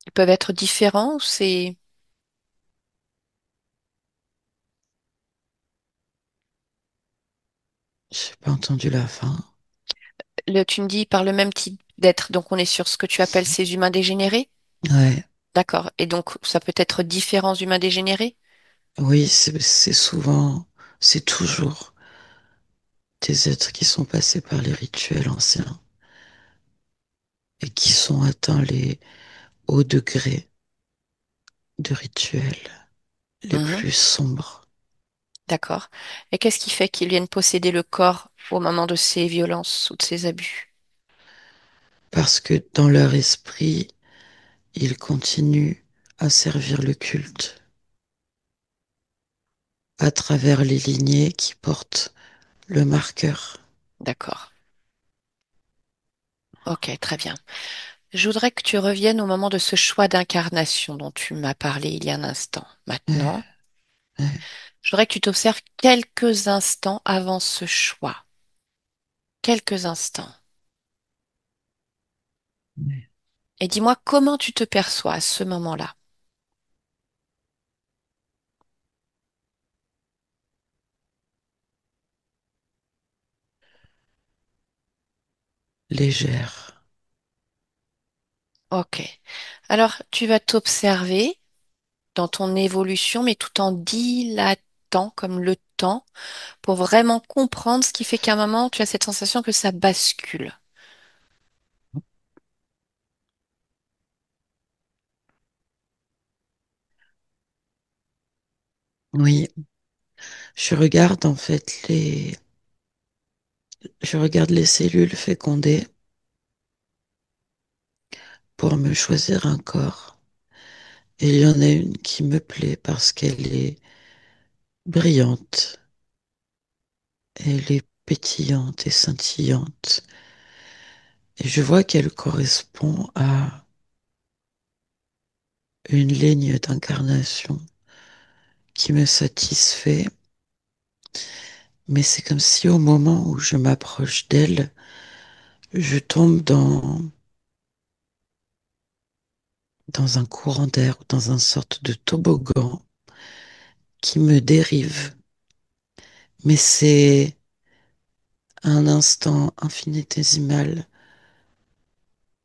Ils peuvent être différents ou c'est J'ai pas entendu la fin. tu me dis par le même type d'être, donc on est sur ce que tu appelles ces humains dégénérés? Ouais, D'accord. Et donc ça peut être différents humains dégénérés? oui, c'est souvent, c'est toujours des êtres qui sont passés par les rituels anciens et qui sont atteints les hauts degrés de rituels les Mhm. plus sombres. D'accord. Et qu'est-ce qui fait qu'ils viennent posséder le corps au moment de ces violences ou de ces abus? Parce que dans leur esprit, ils continuent à servir le culte à travers les lignées qui portent le marqueur. D'accord. Ok, très bien. Je voudrais que tu reviennes au moment de ce choix d'incarnation dont tu m'as parlé il y a un instant. Ouais, Maintenant, ouais, je voudrais que tu t'observes quelques instants avant ce choix. Quelques instants. ouais. Et dis-moi comment tu te perçois à ce moment-là. Légère. Ok. Alors, tu vas t'observer dans ton évolution, mais tout en dilatant comme le temps, pour vraiment comprendre ce qui fait qu'à un moment, tu as cette sensation que ça bascule. Oui, je regarde les cellules fécondées pour me choisir un corps. Et il y en a une qui me plaît parce qu'elle est brillante, elle est pétillante et scintillante. Et je vois qu'elle correspond à une ligne d'incarnation qui me satisfait. Mais c'est comme si au moment où je m'approche d'elle, je tombe dans un courant d'air, dans une sorte de toboggan qui me dérive. Mais c'est un instant infinitésimal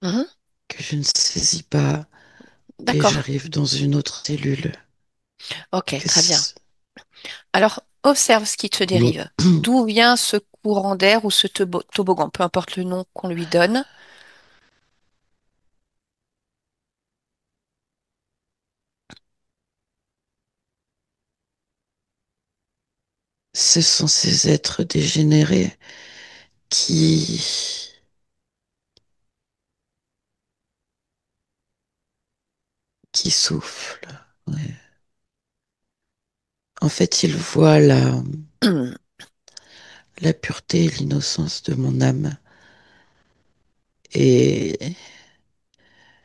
Mhm. que je ne saisis pas et D'accord. j'arrive dans une autre cellule. Ok, Que très bien. c- Alors, observe ce qui te dérive. D'où vient ce courant d'air ou ce toboggan, peu importe le nom qu'on lui donne. Ce sont ces êtres dégénérés qui, qui soufflent. Ouais. En fait, ils voient la pureté et l'innocence de mon âme. Et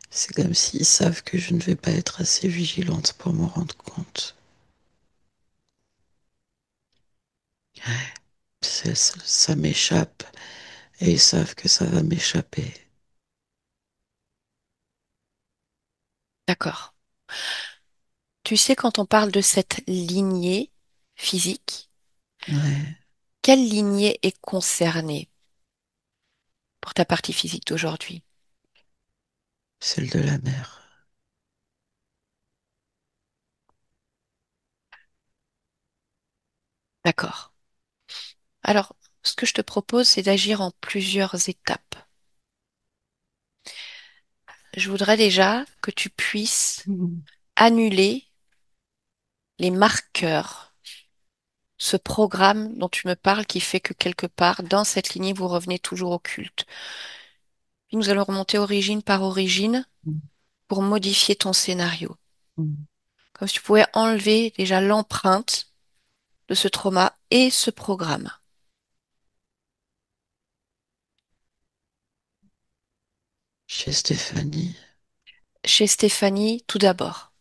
c'est comme s'ils savent que je ne vais pas être assez vigilante pour m'en rendre compte. Ça m'échappe et ils savent que ça va m'échapper. D'accord. Tu sais, quand on parle de cette lignée physique, Ouais, quelle lignée est concernée pour ta partie physique d'aujourd'hui? celle de la mer. D'accord. Alors, ce que je te propose, c'est d'agir en plusieurs étapes. Je voudrais déjà que tu puisses Mhm. annuler les marqueurs, ce programme dont tu me parles qui fait que quelque part, dans cette lignée, vous revenez toujours au culte. Puis nous allons remonter origine par origine pour modifier ton scénario. Mhm. Comme si tu pouvais enlever déjà l'empreinte de ce trauma et ce programme. Chez Stéphanie, Chez Stéphanie, tout d'abord.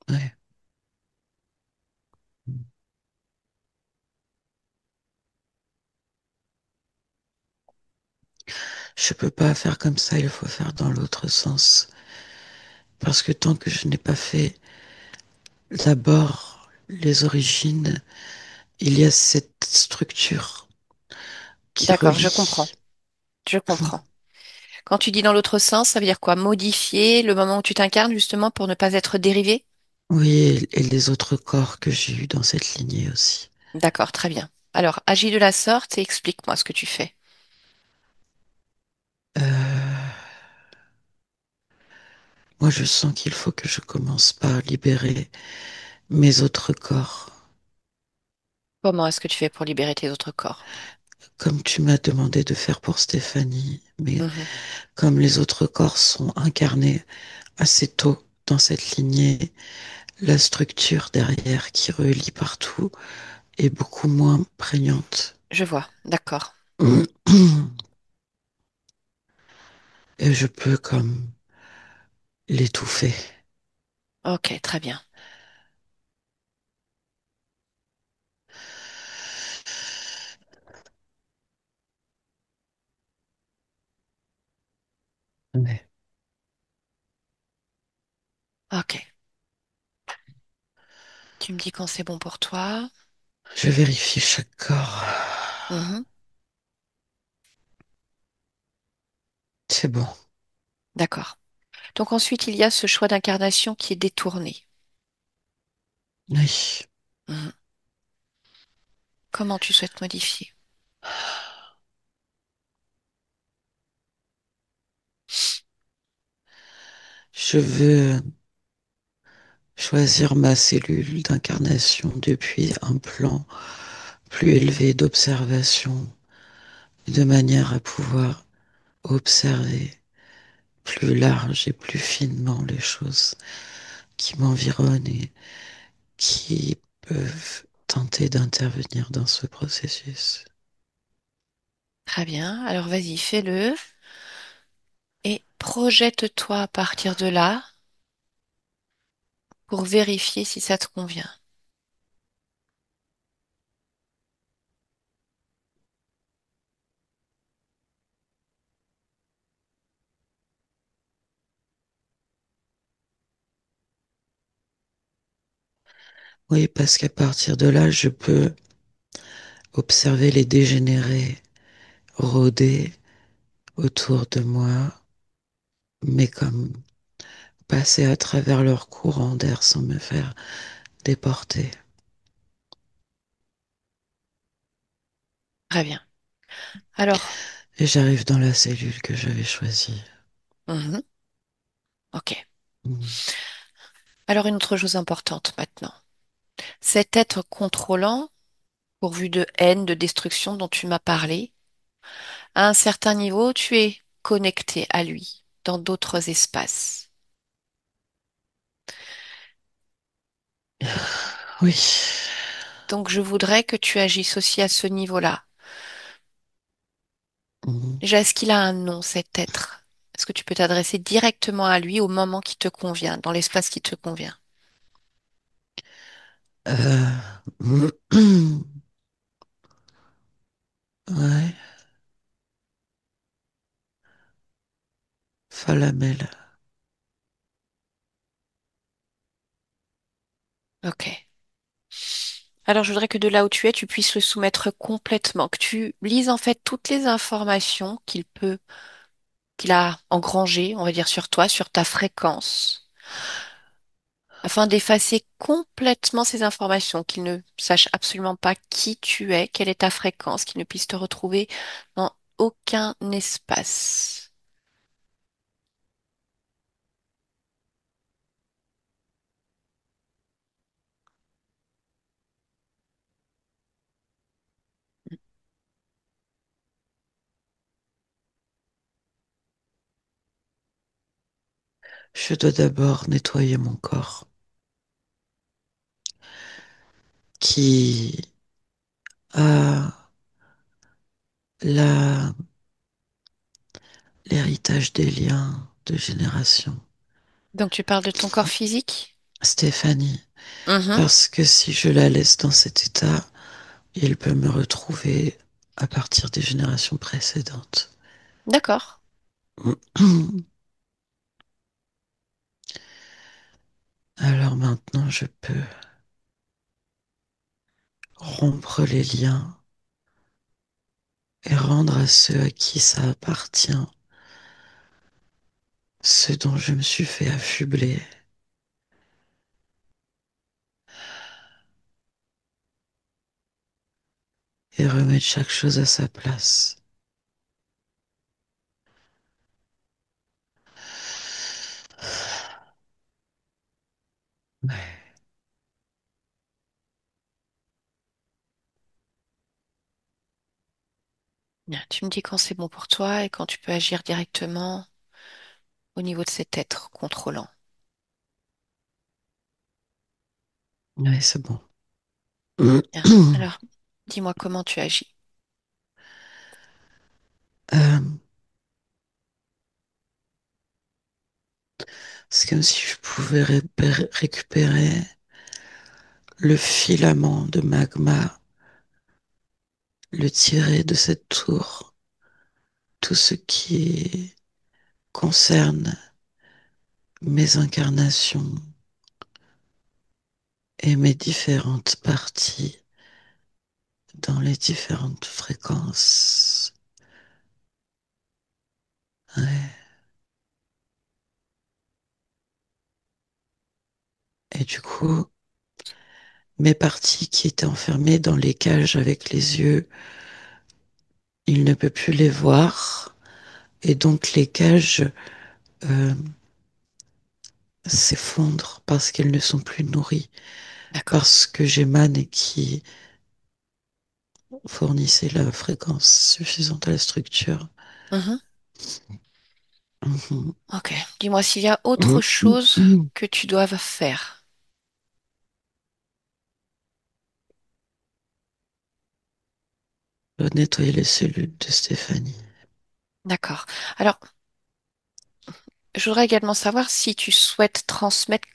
ouais. Je peux pas faire comme ça, il faut faire dans l'autre sens. Parce que tant que je n'ai pas fait d'abord les origines, il y a cette structure qui D'accord, je comprends. relie. Je comprends. Quand tu dis dans l'autre sens, ça veut dire quoi? Modifier le moment où tu t'incarnes justement pour ne pas être dérivé? Oui, et les autres corps que j'ai eus dans cette lignée aussi. D'accord, très bien. Alors, agis de la sorte et explique-moi ce que tu fais. Euh, Moi, je sens qu'il faut que je commence par libérer mes autres corps. Comment est-ce que tu fais pour libérer tes autres corps? Comme tu m'as demandé de faire pour Stéphanie, mais Mhm. comme les autres corps sont incarnés assez tôt dans cette lignée, la structure derrière qui relie partout est beaucoup moins prégnante. Je vois, d'accord. Et je peux comme l'étouffer. Ok, très bien. Ouais. Ok. Tu me dis quand c'est bon pour toi. Je vérifie chaque corps. Mhm, C'est bon. d'accord. Donc ensuite, il y a ce choix d'incarnation qui est détourné. Oui. Mhm. Comment tu souhaites modifier? Je veux choisir ma cellule d'incarnation depuis un plan plus élevé d'observation, de manière à pouvoir observer plus large et plus finement les choses qui m'environnent et qui peuvent tenter d'intervenir dans ce processus. Très bien. Alors vas-y, fais-le et projette-toi à partir de là pour vérifier si ça te convient. Oui, parce qu'à partir de là, je peux observer les dégénérés rôder autour de moi, mais comme passer à travers leur courant d'air sans me faire déporter. Très bien. Alors, Et j'arrive dans la cellule que j'avais choisie. mhm, ok. Mm. Alors une autre chose importante maintenant. Cet être contrôlant, pourvu de haine, de destruction dont tu m'as parlé, à un certain niveau, tu es connecté à lui dans d'autres espaces. Oui. Donc je voudrais que tu agisses aussi à ce niveau-là. Mm. Déjà, est-ce qu'il a un nom, cet être? Est-ce que tu peux t'adresser directement à lui au moment qui te convient, dans l'espace qui te convient? Euh, Ouais, Falamel. Ok. Alors, je voudrais que de là où tu es, tu puisses le soumettre complètement, que tu lises en fait toutes les informations qu'il a engrangées, on va dire, sur toi, sur ta fréquence, afin d'effacer complètement ces informations, qu'il ne sache absolument pas qui tu es, quelle est ta fréquence, qu'il ne puisse te retrouver dans aucun espace. Je dois d'abord nettoyer mon corps, qui a la, l'héritage des liens de génération. Donc, tu parles de ton corps physique? Stéphanie, Mhm. parce que si je la laisse dans cet état, il peut me retrouver à partir des générations précédentes. D'accord. Alors maintenant, je peux rompre les liens et rendre à ceux à qui ça appartient ce dont je me suis fait affubler et remettre chaque chose à sa place. Ouais. Bien, tu me dis quand c'est bon pour toi et quand tu peux agir directement au niveau de cet être contrôlant. Ouais, c'est bon. Bien. Alors, dis-moi comment tu agis. Euh, c'est comme si je pouvais récupérer le filament de magma, le tirer de cette tour, tout ce qui concerne mes incarnations et mes différentes parties dans les différentes fréquences. Ouais. Et du coup, mes parties qui étaient enfermées dans les cages avec les yeux, il ne peut plus les voir. Et donc les cages euh, s'effondrent parce qu'elles ne sont plus nourries, D'accord. parce que j'émane et qui fournissait la fréquence suffisante à la structure. Mhm. Mhm. Ok. Dis-moi s'il y a autre chose que tu doives faire. Nettoyer les cellules de Stéphanie. D'accord. Alors, je voudrais également savoir si tu souhaites transmettre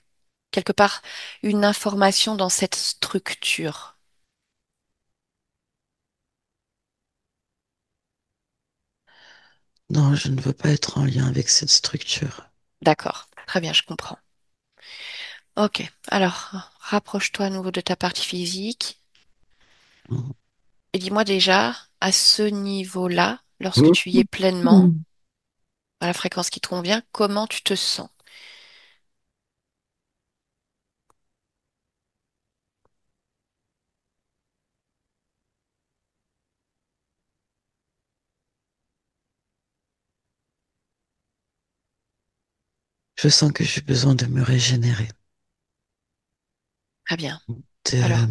quelque part une information dans cette structure. Non, je ne veux pas être en lien avec cette structure. D'accord. Très bien, je comprends. Ok. Alors, rapproche-toi à nouveau de ta partie physique Mhm. et dis-moi déjà, à ce niveau-là, lorsque tu y es pleinement, Mhm. à la fréquence qui te convient, comment tu te sens? Je sens que j'ai besoin de me régénérer. Très bien. De... Alors,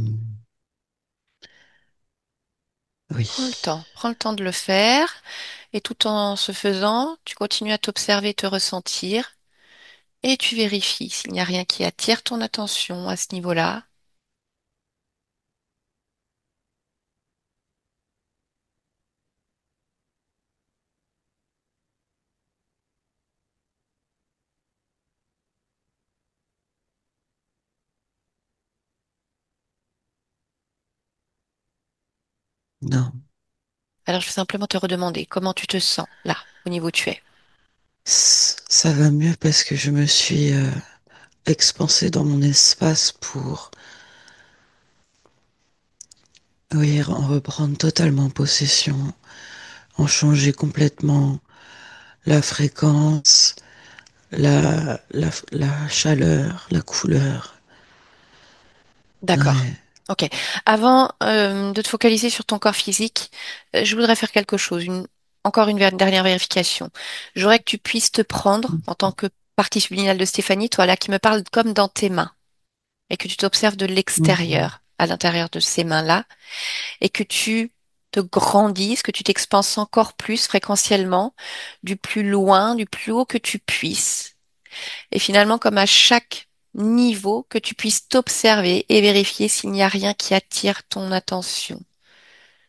Oui. prends le temps de le faire et tout en se faisant, tu continues à t'observer, te ressentir et tu vérifies s'il n'y a rien qui attire ton attention à ce niveau-là. Non. Alors, je vais simplement te redemander comment tu te sens là, au niveau où tu es. Ça va mieux parce que je me suis expansée dans mon espace pour, oui, en reprendre totalement possession, en changer complètement la fréquence, la chaleur, la couleur. D'accord. Ouais. Ok. Avant de te focaliser sur ton corps physique, je voudrais faire quelque chose, encore une dernière vérification. Je voudrais que tu puisses te prendre en tant que partie subliminale de Stéphanie, toi là qui me parle comme dans tes mains, et que tu t'observes de Mhm. l'extérieur, à l'intérieur de ces mains-là, et que tu te grandisses, que tu t'expanses encore plus fréquentiellement, du plus loin, du plus haut que tu puisses. Et finalement, comme à chaque niveau, que tu puisses t'observer et vérifier s'il n'y a rien qui attire ton attention.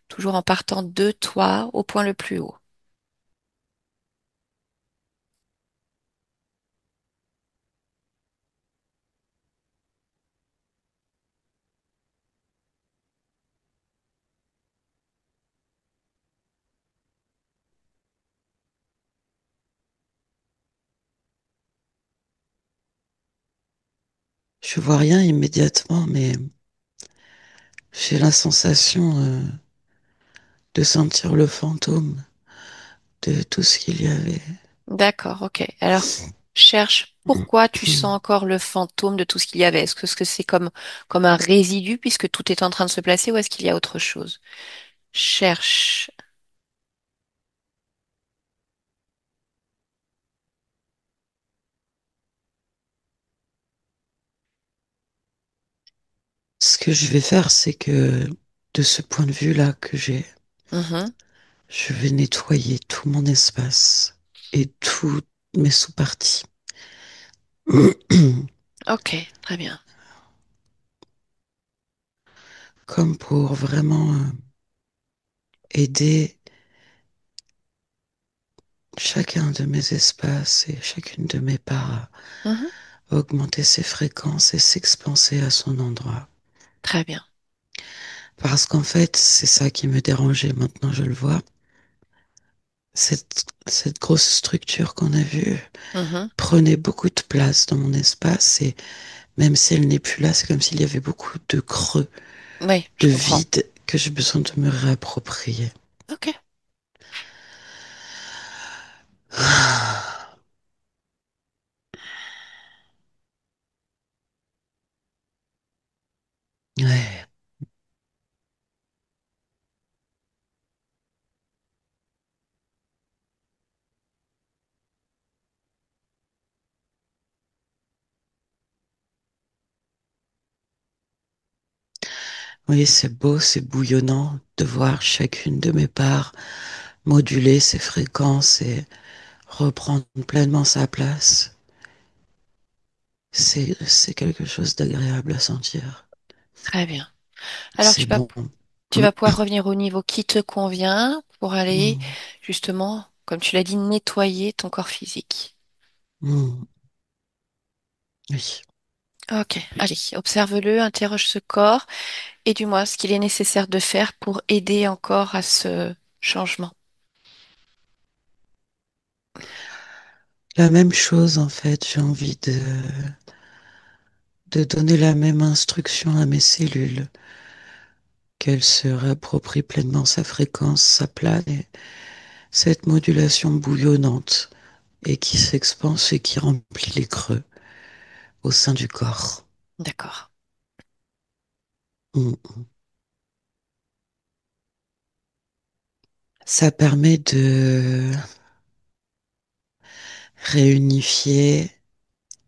Toujours en partant de toi au point le plus haut. Je vois rien immédiatement, mais j'ai la sensation de sentir le fantôme de tout ce qu'il y avait. D'accord, ok. Alors, cherche pourquoi tu sens encore le fantôme de tout ce qu'il y avait. Est-ce que c'est comme un résidu puisque tout est en train de se placer ou est-ce qu'il y a autre chose? Cherche. Ce que je vais faire, c'est que de ce point de vue-là que j'ai, Mhm. je vais nettoyer tout mon espace et toutes mes sous-parties. Ok, très bien. comme pour vraiment aider chacun de mes espaces et chacune de mes parts Mhm. à augmenter ses fréquences et s'expanser à son endroit. Très bien. Parce qu'en fait, c'est ça qui me dérangeait, maintenant je le vois. Cette grosse structure qu'on a vue Mhm. prenait beaucoup de place dans mon espace et même si elle n'est plus là, c'est comme s'il y avait beaucoup de creux, Oui, je de comprends. vide que j'ai besoin de me réapproprier. Ok. Ouais. Oui, c'est beau, c'est bouillonnant de voir chacune de mes parts moduler ses fréquences et reprendre pleinement sa place. C'est quelque chose d'agréable à sentir. Très bien. Alors, C'est bon. tu vas pouvoir revenir au niveau qui te convient pour aller, Mm, justement, comme tu l'as dit, nettoyer ton corps physique. mm, oui. Ok. Allez, observe-le, interroge ce corps et dis-moi ce qu'il est nécessaire de faire pour aider encore à ce changement. La même chose, en fait, j'ai envie de donner la même instruction à mes cellules, qu'elles se réapproprient pleinement sa fréquence, sa place, et cette modulation bouillonnante et qui s'expanse et qui remplit les creux au sein du corps. D'accord. Mm. Ça permet de réunifier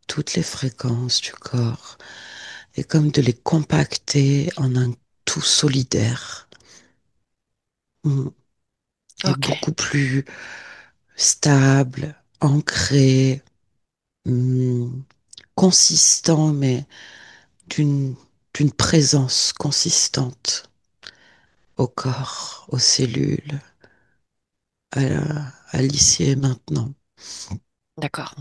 toutes les fréquences du corps et comme de les compacter en un tout solidaire. Mm. Et Ok. beaucoup plus stable, ancré, mm, consistant, mais d'une d'une présence consistante au corps, aux cellules, à l'ici et maintenant. D'accord.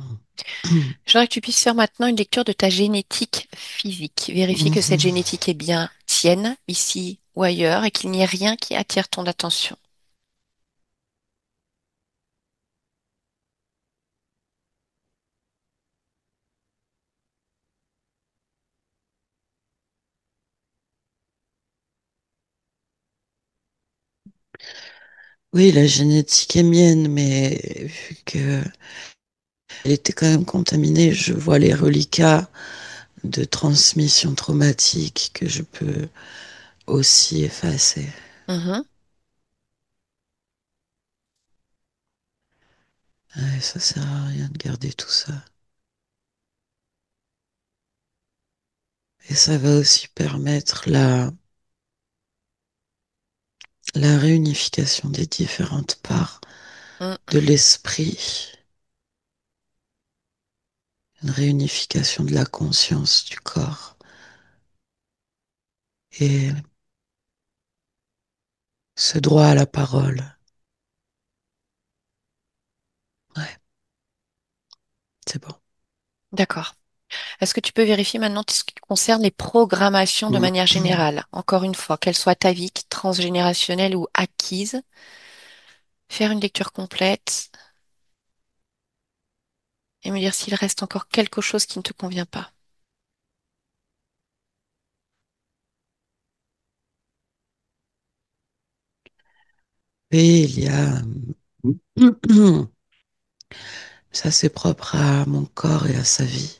J'aimerais que tu puisses faire maintenant une lecture de ta génétique physique. Vérifie que cette Mhm. génétique est bien tienne, ici ou ailleurs, et qu'il n'y ait rien qui attire ton attention. Oui, la génétique est mienne, mais vu que elle était quand même contaminée, je vois les reliquats de transmission traumatique que je peux aussi effacer. Mhm. Ouais, ça sert à rien de garder tout ça. Et ça va aussi permettre la réunification des différentes parts Mm. de l'esprit, une réunification de la conscience du corps. Et ce droit à la parole. Ouais, c'est bon. D'accord. Est-ce que tu peux vérifier maintenant tout ce qui concerne les programmations de manière générale? Encore une fois, qu'elles soient ataviques, transgénérationnelles ou acquises. Faire une lecture complète et me dire s'il reste encore quelque chose qui ne te convient pas. Et il y a, ça c'est propre à mon corps et à sa vie,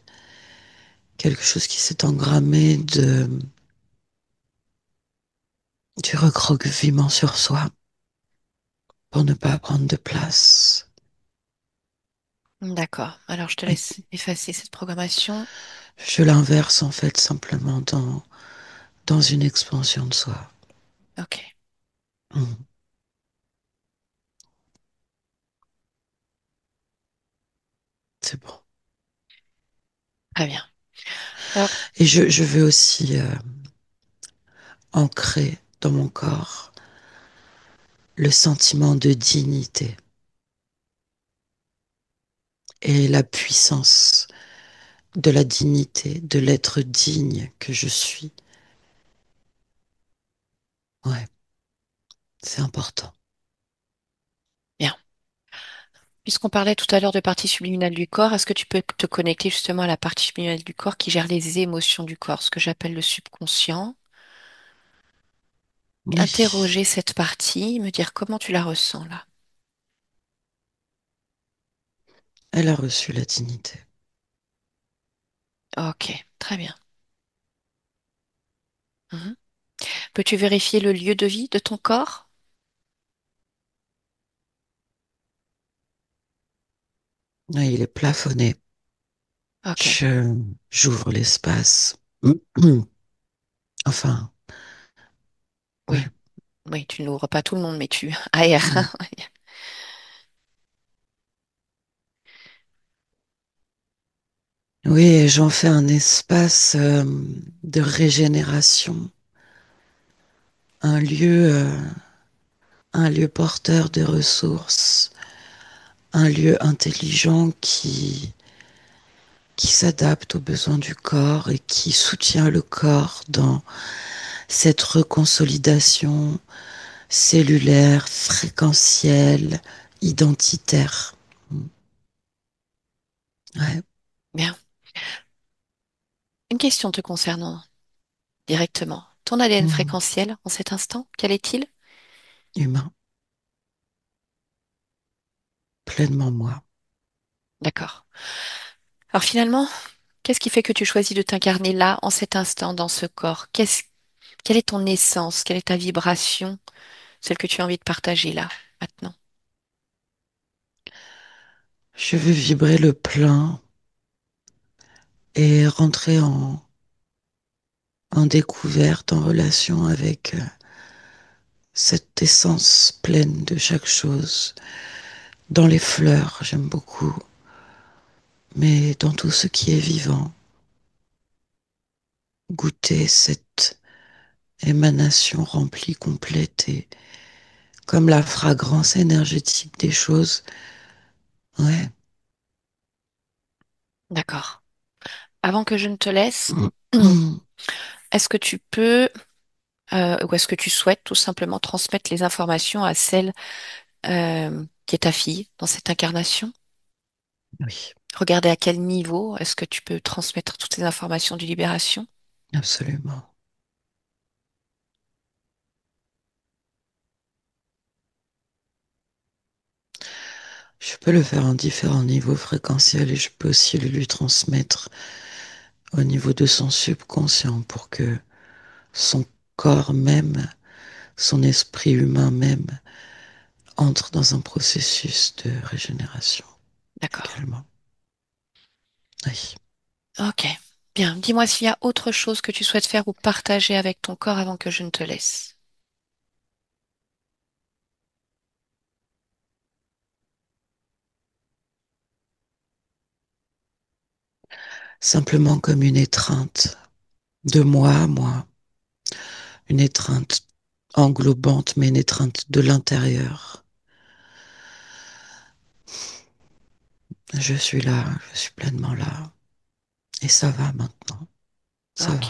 quelque chose qui s'est engrammé du recroqueviment sur soi pour ne pas prendre de place. D'accord. Alors, je te Et laisse effacer cette programmation. je l'inverse en fait simplement dans une expansion de soi. Ok. Mm, c'est bon. Très bien. Alors, Et je veux aussi ancrer dans mon corps le sentiment de dignité et la puissance de la dignité, de l'être digne que je suis. Ouais, c'est important. Bien. Puisqu'on parlait tout à l'heure de partie subliminale du corps, est-ce que tu peux te connecter justement à la partie subliminale du corps qui gère les émotions du corps, ce que j'appelle le subconscient? Oui, Interroger cette partie, me dire comment tu la ressens là. elle a reçu la dignité. Ok, très bien. Mhm. Peux-tu vérifier le lieu de vie de ton corps? Oui, il est plafonné. Ok, J'ouvre l'espace. Enfin, ouais. oui, oui, tu n'ouvres pas tout le monde, mais tu aères. Oui, et j'en fais un espace de régénération, un lieu, euh, un lieu porteur de ressources, un lieu intelligent qui s'adapte aux besoins du corps et qui soutient le corps dans cette reconsolidation cellulaire, fréquentielle, identitaire. Ouais. Bien. Une question te concernant directement. Ton ADN Mmh. fréquentiel en cet instant, quel est-il? Humain, pleinement moi. D'accord. Alors finalement, qu'est-ce qui fait que tu choisis de t'incarner là, en cet instant, dans ce corps? Quelle est ton essence? Quelle est ta vibration? Celle que tu as envie de partager là, maintenant. Je veux vibrer le plein et rentrer en découverte, en relation avec cette essence pleine de chaque chose. Dans les fleurs, j'aime beaucoup, mais dans tout ce qui est vivant, goûter cette émanation remplie, complète et comme la fragrance énergétique des choses. Ouais. D'accord. Avant que je ne te laisse, Mm. est-ce que tu peux, ou est-ce que tu souhaites tout simplement transmettre les informations à celle qui est ta fille dans cette incarnation? Oui, Regardez à quel niveau est-ce que tu peux transmettre toutes ces informations de libération? absolument. Je peux le faire en différents niveaux fréquentiels et je peux aussi le lui transmettre au niveau de son subconscient pour que son corps même, son esprit humain même entre dans un processus de régénération D'accord. également. Oui. Ok. Bien. Dis-moi s'il y a autre chose que tu souhaites faire ou partager avec ton corps avant que je ne te laisse. Simplement comme une étreinte de moi à moi, une étreinte englobante, mais une étreinte de l'intérieur. Je suis là, je suis pleinement là. Et ça va maintenant, ça Ok. va.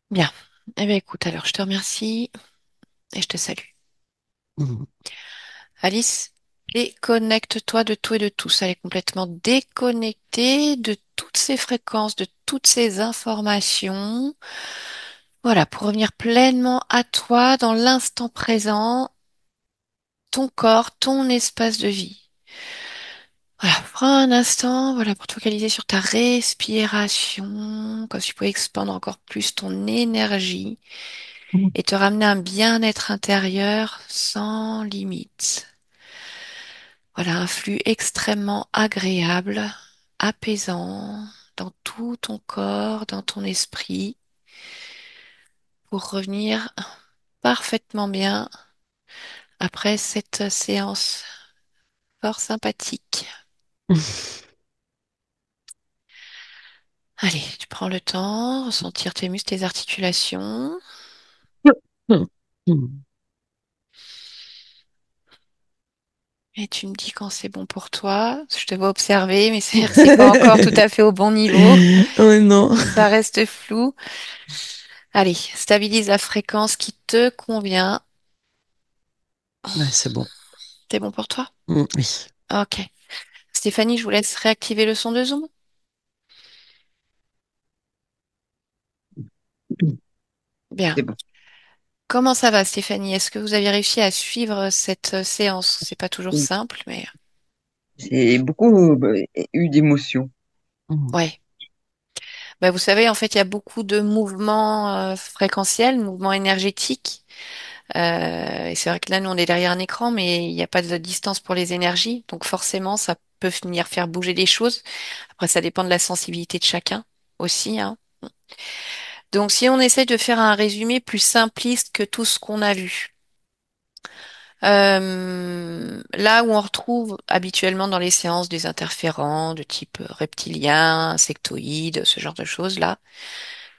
Bien. Eh bien, écoute, alors je te remercie et je te salue. Mhm. Alice, déconnecte-toi de tout et de tous. Elle est complètement déconnectée de toutes ces fréquences, de toutes ces informations. Voilà, pour revenir pleinement à toi dans l'instant présent, ton corps, ton espace de vie. Voilà, prends un instant, voilà, pour te focaliser sur ta respiration, comme si tu pouvais expandre encore plus ton énergie et te ramener un bien-être intérieur sans limite. Voilà, un flux extrêmement agréable, apaisant dans tout ton corps, dans ton esprit, pour revenir parfaitement bien après cette séance fort sympathique. Allez, tu prends le temps, ressentir tes muscles, tes articulations. Mm. Mm. Et tu me dis quand c'est bon pour toi. Je te vois observer, mais c'est pas encore tout à fait au bon niveau. Ouais, non. Ça reste flou. Allez, stabilise la fréquence qui te convient. Ouais, c'est bon. C'est bon pour toi? Oui. Ok. Stéphanie, je vous laisse réactiver le son de Zoom. Bien. C'est bon. Comment ça va, Stéphanie? Est-ce que vous avez réussi à suivre cette séance? C'est pas toujours simple, mais J'ai beaucoup eu d'émotions. Mm. ouais. Bah, vous savez, en fait, il y a beaucoup de mouvements fréquentiels, mouvements énergétiques. Et c'est vrai que là, nous, on est derrière un écran, mais il n'y a pas de distance pour les énergies. Donc forcément, ça peut venir faire bouger les choses. Après, ça dépend de la sensibilité de chacun aussi, hein. Donc si on essaie de faire un résumé plus simpliste que tout ce qu'on a vu. Là où on retrouve habituellement dans les séances des interférents de type reptilien, insectoïde, ce genre de choses-là,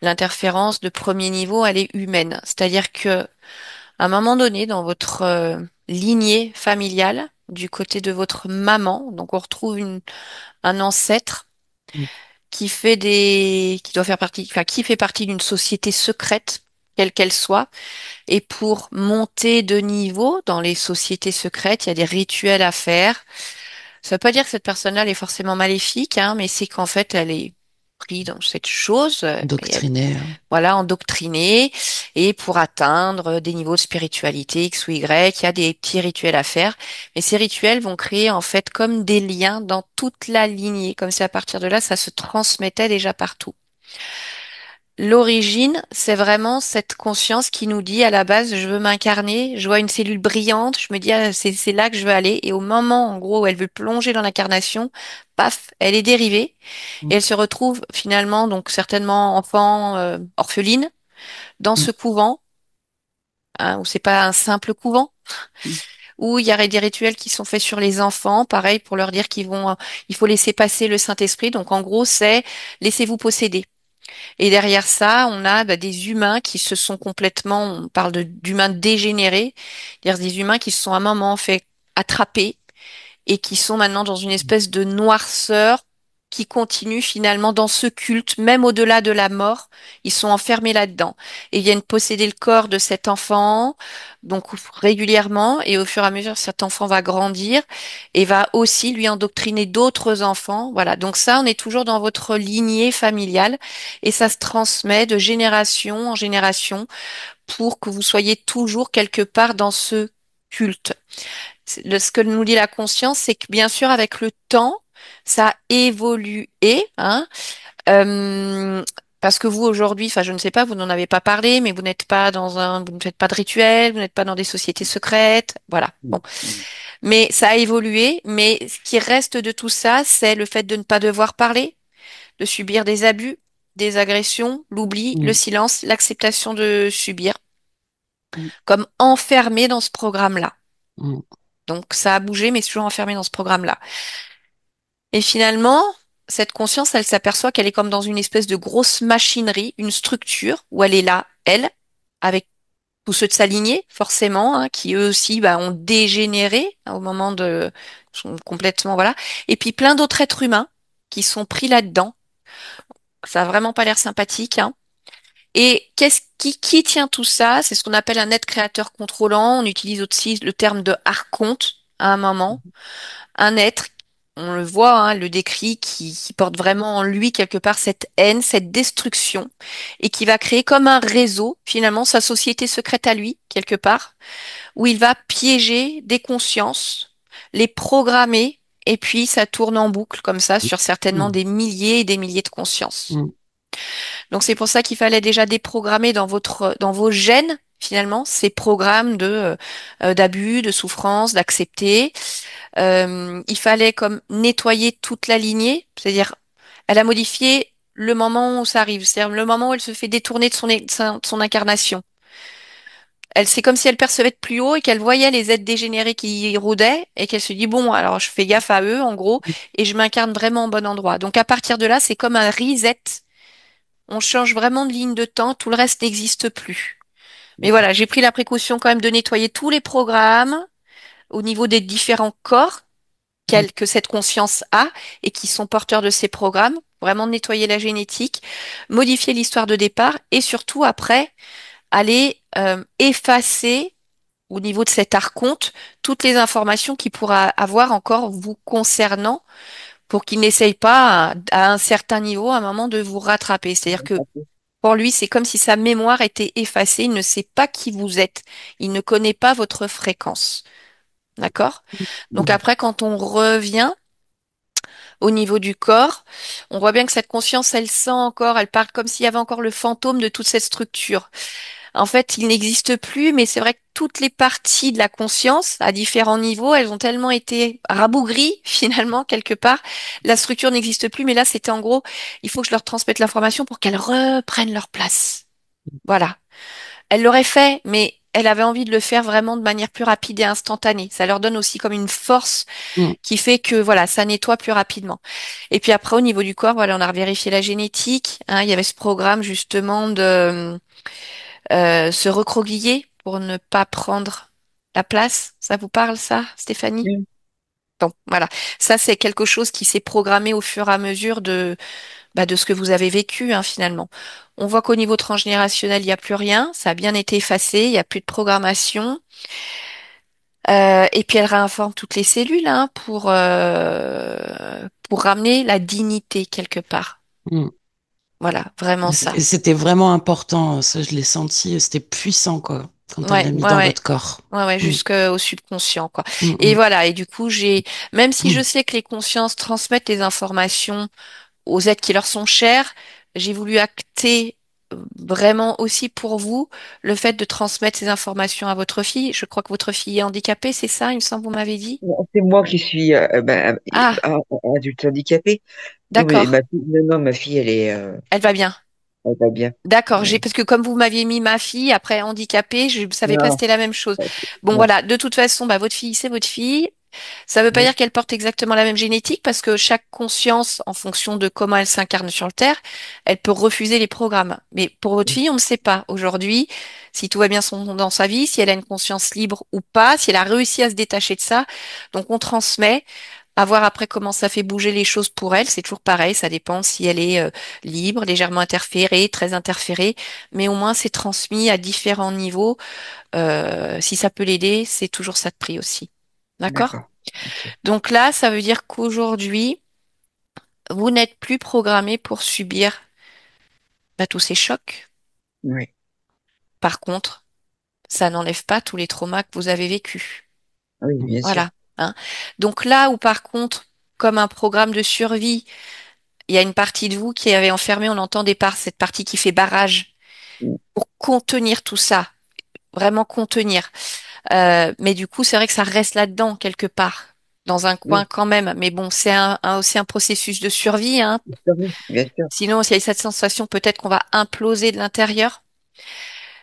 l'interférence de premier niveau, elle est humaine. C'est-à-dire que à un moment donné, dans votre lignée familiale, du côté de votre maman, donc on retrouve un ancêtre Mm. qui doit faire partie, enfin, qui fait partie d'une société secrète, quelle qu'elle soit. Et pour monter de niveau dans les sociétés secrètes, il y a des rituels à faire. Ça veut pas dire que cette personne-là elle est forcément maléfique, hein, mais c'est qu'en fait, elle est prise dans cette chose, et elle, Doctriné, hein. voilà, endoctrinée. Et pour atteindre des niveaux de spiritualité X ou Y, il y a des petits rituels à faire. Mais ces rituels vont créer en fait comme des liens dans toute la lignée, comme si à partir de là, ça se transmettait déjà partout. L'origine, c'est vraiment cette conscience qui nous dit à la base, je veux m'incarner, je vois une cellule brillante, je me dis, ah, c'est là que je veux aller. Et au moment, en gros, où elle veut plonger dans l'incarnation, paf, elle est dérivée Mm. et elle se retrouve finalement, donc certainement enfant, orpheline, dans Mm. ce couvent, hein, où c'est pas un simple couvent, Mm. où il y aurait des rituels qui sont faits sur les enfants, pareil, pour leur dire il faut laisser passer le Saint-Esprit. Donc en gros, c'est laissez-vous posséder. Et derrière ça, on a bah, des humains qui se sont complètement, on parle d'humains dégénérés, c'est-à-dire des humains qui se sont à un moment fait attraper et qui sont maintenant dans une espèce de noirceur qui continue finalement dans ce culte, même au-delà de la mort, ils sont enfermés là-dedans et viennent posséder le corps de cet enfant, donc régulièrement, et au fur et à mesure, cet enfant va grandir et va aussi lui endoctriner d'autres enfants. Voilà, donc ça, on est toujours dans votre lignée familiale et ça se transmet de génération en génération pour que vous soyez toujours quelque part dans ce culte. Ce que nous dit la conscience, c'est que bien sûr, avec le temps, ça a évolué, hein, euh, parce que vous aujourd'hui, enfin, je ne sais pas, vous n'en avez pas parlé, mais vous ne faites pas de rituel, vous n'êtes pas dans des sociétés secrètes, voilà. Mm. Bon, mais ça a évolué. Mais ce qui reste de tout ça, c'est le fait de ne pas devoir parler, de subir des abus, des agressions, l'oubli, le Mm. silence, l'acceptation de subir, Mm. comme enfermé dans ce programme-là. Mm. Donc ça a bougé, mais c'est toujours enfermé dans ce programme-là. Et finalement, cette conscience, elle s'aperçoit qu'elle est comme dans une espèce de grosse machinerie, une structure où elle est là, elle, avec tous ceux de sa lignée, forcément, hein, qui eux aussi bah, ont dégénéré hein, au moment de... sont complètement, voilà. Et puis plein d'autres êtres humains qui sont pris là-dedans. Ça a vraiment pas l'air sympathique, hein. Et qui tient tout ça? C'est ce qu'on appelle un être créateur contrôlant. On utilise aussi le terme de archonte à un moment. Un être, on le voit, hein, le décrit, qui porte vraiment en lui quelque part cette haine, cette destruction, et qui va créer comme un réseau, finalement, sa société secrète à lui, quelque part, où il va piéger des consciences, les programmer, et puis ça tourne en boucle comme ça sur certainement Mm. des milliers et des milliers de consciences. Mm. Donc c'est pour ça qu'il fallait déjà déprogrammer dans vos gènes, finalement, ces programmes d'abus, de souffrance, d'accepter. Il fallait comme nettoyer toute la lignée, c'est-à-dire elle a modifié le moment où ça arrive, c'est-à-dire le moment où elle se fait détourner de son incarnation. Elle, c'est comme si elle percevait de plus haut et qu'elle voyait les êtres dégénérés qui rôdaient et qu'elle se dit, bon, alors je fais gaffe à eux, en gros, et je m'incarne vraiment au bon endroit. Donc à partir de là, c'est comme un reset on change vraiment de ligne de temps, tout le reste n'existe plus. Mais D'accord. voilà, j'ai pris la précaution quand même de nettoyer tous les programmes au niveau des différents corps Mm. que cette conscience a et qui sont porteurs de ces programmes, vraiment nettoyer la génétique, modifier l'histoire de départ et surtout après aller effacer au niveau de cet archonte toutes les informations qu'il pourra avoir encore vous concernant pour qu'il n'essaye pas à un certain niveau, à un moment, de vous rattraper. C'est-à-dire que pour lui, c'est comme si sa mémoire était effacée. Il ne sait pas qui vous êtes. Il ne connaît pas votre fréquence. D'accord? Donc Mm. après, quand on revient au niveau du corps, on voit bien que cette conscience, elle sent encore, elle parle comme s'il y avait encore le fantôme de toute cette structure. En fait, il n'existe plus, mais c'est vrai que toutes les parties de la conscience, à différents niveaux, elles ont tellement été rabougries, finalement, quelque part. La structure n'existe plus, mais là, c'était en gros, il faut que je leur transmette l'information pour qu'elles reprennent leur place. Voilà. Elle l'aurait fait, mais elle avait envie de le faire vraiment de manière plus rapide et instantanée. Ça leur donne aussi comme une force Mm. qui fait que, voilà, ça nettoie plus rapidement. Et puis après, au niveau du corps, voilà, on a vérifié la génétique, hein. Il y avait ce programme, justement, de se recroqueviller pour ne pas prendre la place. Ça vous parle, ça, Stéphanie? Mm. Bon, voilà. Ça, c'est quelque chose qui s'est programmé au fur et à mesure de ce que vous avez vécu, hein, finalement. On voit qu'au niveau transgénérationnel, il n'y a plus rien. Ça a bien été effacé. Il n'y a plus de programmation. Et puis, elle réinforme toutes les cellules, hein, pour ramener la dignité quelque part. Mm. Voilà, vraiment ça. C'était vraiment important, ça je l'ai senti, c'était puissant quoi, quand elle Ouais, l'a mis ouais, dans ouais. votre corps. Ouais, ouais, Mm, jusqu'au subconscient, quoi. mm, Et mm, voilà, et du coup, même si je mm. sais que les consciences transmettent les informations aux êtres qui leur sont chers, j'ai voulu acter vraiment aussi pour vous le fait de transmettre ces informations à votre fille. Je crois que votre fille est handicapée, c'est ça, il me semble, vous m'avez dit? Non, c'est moi qui suis Ah, adulte handicapé. Non, mais d'accord. ma fille, Elle va bien. elle va bien. D'accord, Ouais. parce que comme vous m'aviez mis ma fille après handicapée, je ne savais pas si Non, c'était la même chose. Bon non, voilà, de toute façon, bah, votre fille, c'est votre fille. Ça ne veut pas oui, dire qu'elle porte exactement la même génétique parce que chaque conscience, en fonction de comment elle s'incarne sur le Terre, elle peut refuser les programmes. Mais pour votre fille, on ne sait pas aujourd'hui si tout va bien dans sa vie, si elle a une conscience libre ou pas, si elle a réussi à se détacher de ça. Donc on transmet. À voir après comment ça fait bouger les choses pour elle. C'est toujours pareil, ça dépend si elle est libre, légèrement interférée, très interférée. Mais au moins c'est transmis à différents niveaux. Si ça peut l'aider, c'est toujours ça de prix aussi. D'accord? d'accord. Ok. Donc là, ça veut dire qu'aujourd'hui, vous n'êtes plus programmé pour subir tous ces chocs. Oui, Par contre, ça n'enlève pas tous les traumas que vous avez vécus. oui, bien sûr. Voilà, hein. Donc là où par contre, comme un programme de survie, il y a une partie de vous qui avait enfermé, on entend au départ cette partie qui fait barrage Mm, pour contenir tout ça, vraiment contenir. Mais du coup, c'est vrai que ça reste là-dedans quelque part, dans un coin oui, quand même. Mais bon, c'est aussi un processus de survie, hein. bien sûr, oui, bien sûr. Sinon, s'il y a cette sensation, peut-être qu'on va imploser de l'intérieur.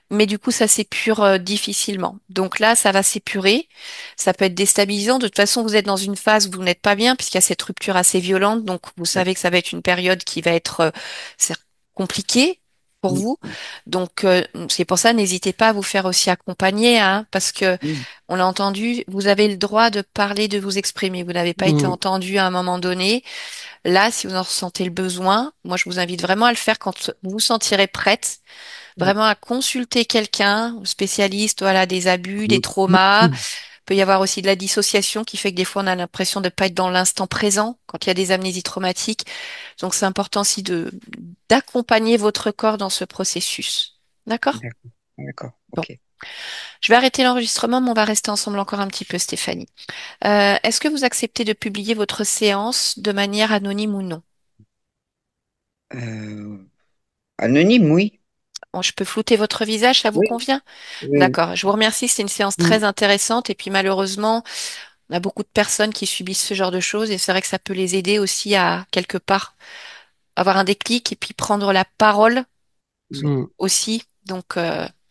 Mais du coup, ça s'épure difficilement. Donc là, ça va s'épurer. Ça peut être déstabilisant. De toute façon, vous êtes dans une phase où vous n'êtes pas bien, puisqu'il y a cette rupture assez violente. Donc, vous Oui, savez que ça va être une période qui va être certes compliquée pour mm, vous. Donc, c'est pour ça, n'hésitez pas à vous faire aussi accompagner, hein, parce que mm, on l'a entendu, vous avez le droit de parler, de vous exprimer. Vous n'avez pas été Mm, entendu à un moment donné. Là, si vous en ressentez le besoin, moi, je vous invite vraiment à le faire quand vous vous sentirez prête, mm, vraiment à consulter quelqu'un, un spécialiste, voilà, des abus, des mm, traumas. mm, Il peut y avoir aussi de la dissociation qui fait que des fois, on a l'impression de ne pas être dans l'instant présent quand il y a des amnésies traumatiques. Donc, c'est important aussi d'accompagner votre corps dans ce processus. D'accord? d'accord, d'accord, Bon. ok. Je vais arrêter l'enregistrement, mais on va rester ensemble encore un petit peu, Stéphanie. Est-ce que vous acceptez de publier votre séance de manière anonyme ou non? Euh, Anonyme, oui. Bon, je peux flouter votre visage, ça vous Oui, convient? oui, D'accord. Je vous remercie. C'était une séance mm, très intéressante. Et puis malheureusement, on a beaucoup de personnes qui subissent ce genre de choses. Et c'est vrai que ça peut les aider aussi à, quelque part, avoir un déclic et puis prendre la parole oui. mm. aussi. Donc,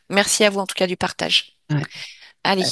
merci à vous en tout cas du partage. Ouais. Allez.